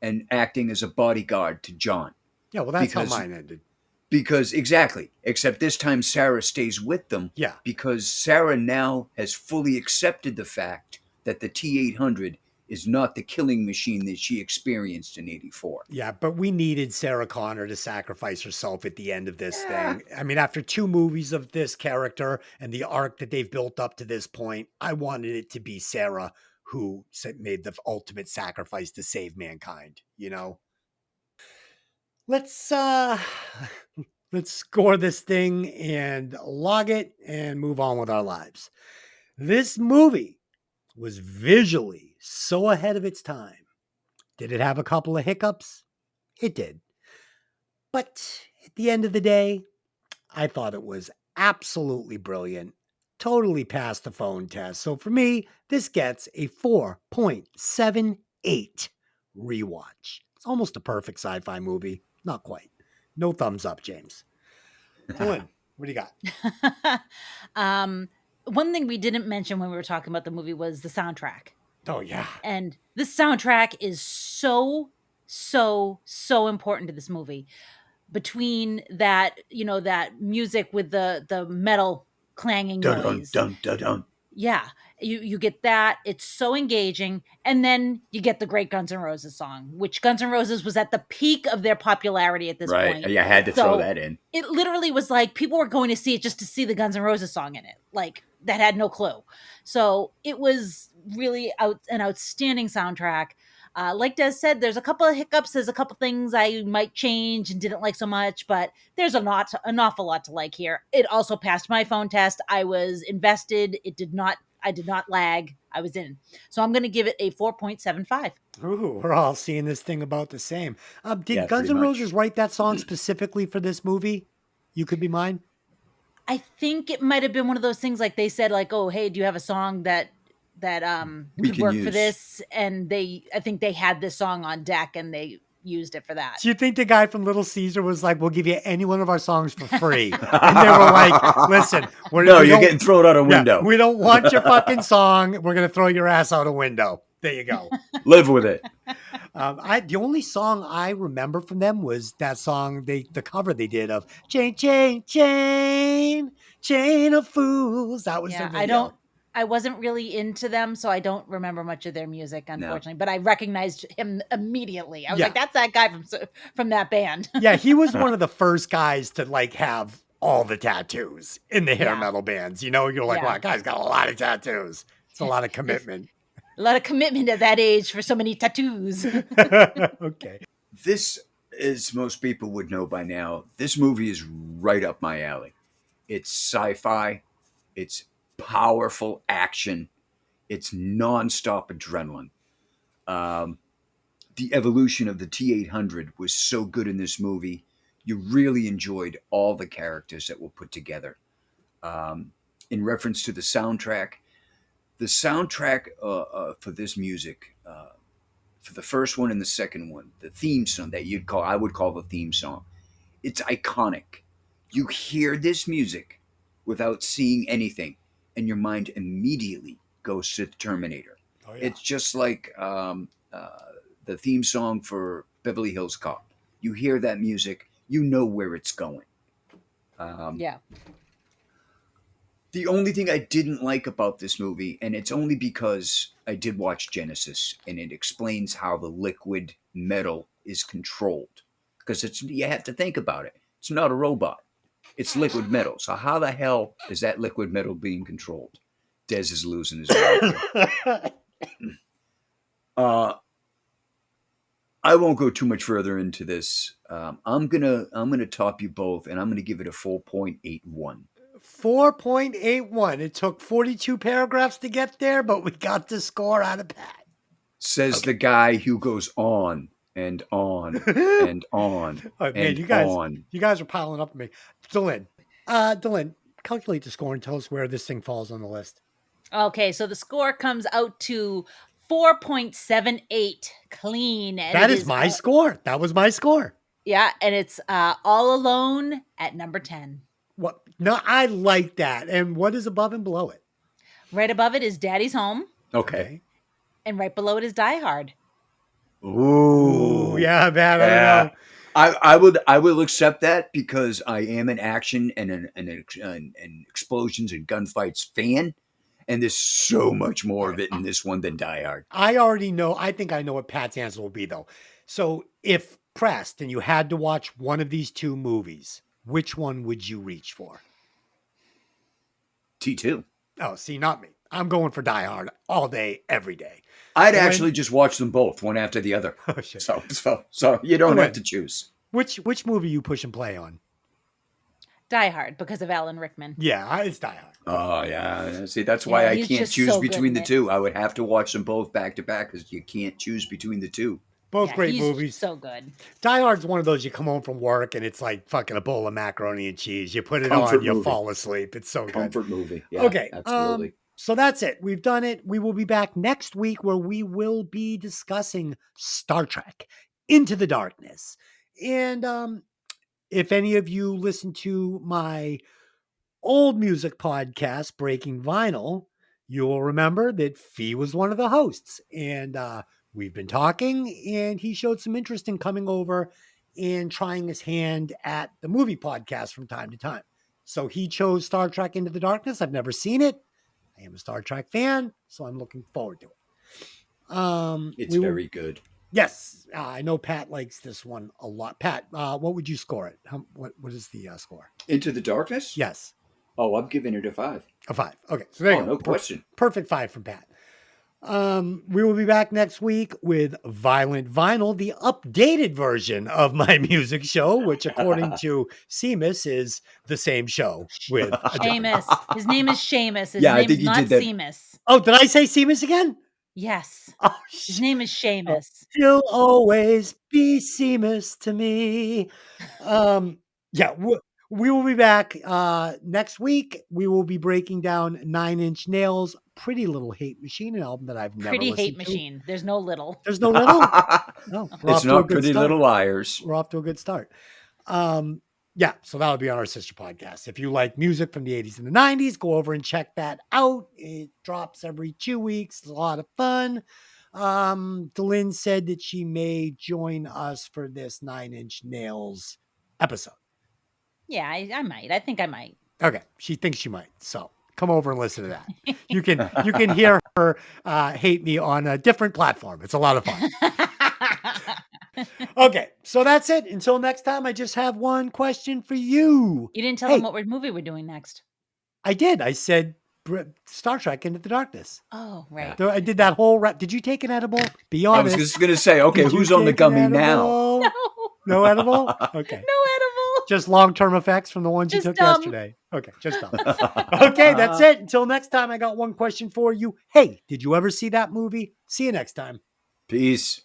and acting as a bodyguard to John. Yeah, well, that's how mine ended. Because, exactly, except this time Sarah stays with them. Yeah. Because Sarah now has fully accepted the fact that the T-800 is not the killing machine that she experienced in 84. Yeah, but we needed Sarah Connor to sacrifice herself at the end of this thing. I mean, after 2 movies of this character and the arc that they've built up to this point, I wanted it to be Sarah who made the ultimate sacrifice to save mankind, you know? Let's score this thing and log it and move on with our lives. This movie was visually so ahead of its time. Did it have a couple of hiccups? It did. But at the end of the day, I thought it was absolutely brilliant. Totally passed the phone test. So for me, this gets a 4.78 rewatch. It's almost a perfect sci-fi movie. Not quite. No thumbs up, James. Lynn, what do you got? One thing we didn't mention when we were talking about the movie was the soundtrack. Oh, yeah. And this soundtrack is so important to this movie. Between that, that music with the metal clanging noise. Dun, dun, dun, dun. Yeah, you get that. It's so engaging. And then you get the great Guns N' Roses song, which Guns N' Roses was at the peak of their popularity at this point. Right, I had to throw that in. It literally was like people were going to see it just to see the Guns N' Roses song in it. Like, that had no clue. So it was really an outstanding soundtrack. Like Des said, there's a couple of hiccups. There's a couple things I might change and didn't like so much, but there's an awful lot to like here. It also passed my phone test. I was invested. I did not lag. I was in. So I'm going to give it a 4.75. Ooh, we're all seeing this thing about the same. Did Guns N' pretty much. Roses write that song specifically for this movie? You Could Be Mine? I think it might have been one of those things like they said, like, oh, hey, do you have a song that could work for this? And I think they had this song on deck and they used it for that. Do you think the guy from Little Caesar was like, we'll give you any one of our songs for free? And they were like, listen, you're getting thrown out a window. Yeah, we don't want your fucking song. We're going to throw your ass out a window. There you go. Live with it. The only song I remember from them was that song, the cover they did of Chain, Chain, Chain, Chain of Fools. That was their video. I wasn't really into them, so I don't remember much of their music, unfortunately. No. But I recognized him immediately. I was like, "That's that guy from that band." Yeah, he was one of the first guys to like have all the tattoos in the hair metal bands. You know, you're like, "Wow, that guy's got a lot of tattoos. It's a lot of commitment." A lot of commitment at that age for so many tattoos. Okay. This, as most people would know by now, this movie is right up my alley. It's sci-fi. It's powerful action. It's nonstop adrenaline. The evolution of the T-800 was so good in this movie. You really enjoyed all the characters that were put together. In reference to the soundtrack for this music, for the first one and the second one, the theme song that I would call the theme song, it's iconic. You hear this music without seeing anything, and your mind immediately goes to Terminator. Oh, yeah. It's just like the theme song for Beverly Hills Cop. You hear that music, you know where it's going. Yeah. The only thing I didn't like about this movie, and it's only because I did watch Genesis, and it explains how the liquid metal is controlled. Because you have to think about it. It's not a robot. It's liquid metal. So how the hell is that liquid metal being controlled? Dez is losing his mind. I won't go too much further into this. I'm gonna top you both, and I'm gonna give it a 4.81. 4.81. It took 42 paragraphs to get there, but we got the score out of Pat. Says the guy who goes on and on and on Man, and you guys, on. You guys are piling up on me. Dylan, calculate the score and tell us where this thing falls on the list. Okay, so the score comes out to 4.78 clean. And that is my score. That was my score. Yeah, and it's All Alone at number 10. What? No, I like that. And what is above and below it? Right above it is Daddy's Home. Okay. And right below it is Die Hard. Ooh, yeah, man. I don't know. I will accept that because I am an action and an explosions and gunfights fan, and there's so much more of it in this one than Die Hard. I already know. I think I know what Pat's answer will be, though. So if pressed and you had to watch one of these two movies, which one would you reach for? T2. Oh, see, not me. I'm going for Die Hard all day, every day. I'd actually just watch them both, one after the other. Oh, shit. So you don't have to choose. Which movie you push and play on? Die Hard, because of Alan Rickman. Yeah, it's Die Hard. Oh, yeah. See, that's why I can't choose between the two. I would have to watch them both back to back because you can't choose between the two. Both great movies. So good. Die Hard's one of those you come home from work and it's like fucking a bowl of macaroni and cheese. You put it on, you fall asleep. It's so good. Comfort movie. Yeah, okay. Absolutely. So that's it. We've done it. We will be back next week where we will be discussing Star Trek Into the Darkness. And if any of you listen to my old music podcast, Breaking Vinyl, you will remember that Fee was one of the hosts. And we've been talking, and he showed some interest in coming over and trying his hand at the movie podcast from time to time. So he chose Star Trek Into the Darkness. I've never seen it. I am a Star Trek fan, so I'm looking forward to it. It's very good. Yes, I know Pat likes this one a lot. Pat, what would you score it? What is the score? Into the Darkness? Yes. Oh, I'm giving it a 5. A 5. Okay, so there you go. No question. Perfect 5 from Pat. We will be back next week with Violent Vinyl, the updated version of my music show, which according to Seamus is the same show with Seamus. His name is Seamus. His I name's think you not did that. Seamus. Oh, did I say Seamus again? Yes. Oh, his name is Seamus. You'll always be Seamus to me. Yeah, we will be back next week. We will be breaking down 9 Inch Nails' Pretty Little Hate Machine, an album that I've never listened to. Pretty Hate Machine. There's no little. There's no little? No. It's not Pretty Little Liars. We're off to a good start. Yeah, so that'll be on our sister podcast. If you like music from the 80s and the 90s, go over and check that out. It drops every 2 weeks. It's a lot of fun. Delynn said that she may join us for this 9 Inch Nails episode. Yeah, I might. I think I might. Okay, she thinks she might. So come over and listen to that. You can hear her hate me on a different platform. It's a lot of fun. Okay, so that's it. Until next time, I just have one question for you. You didn't tell them what movie we're doing next. I did. I said Star Trek Into the Darkness. Oh, right. I did that whole rap. Did you take an edible? Be honest. I was just going to say, okay, who's on the gummy now? No edible? Okay. No edible. Just long-term effects from the ones you took yesterday. Okay, just dumb. Okay, that's it. Until next time, I got one question for you. Hey, did you ever see that movie? See you next time. Peace.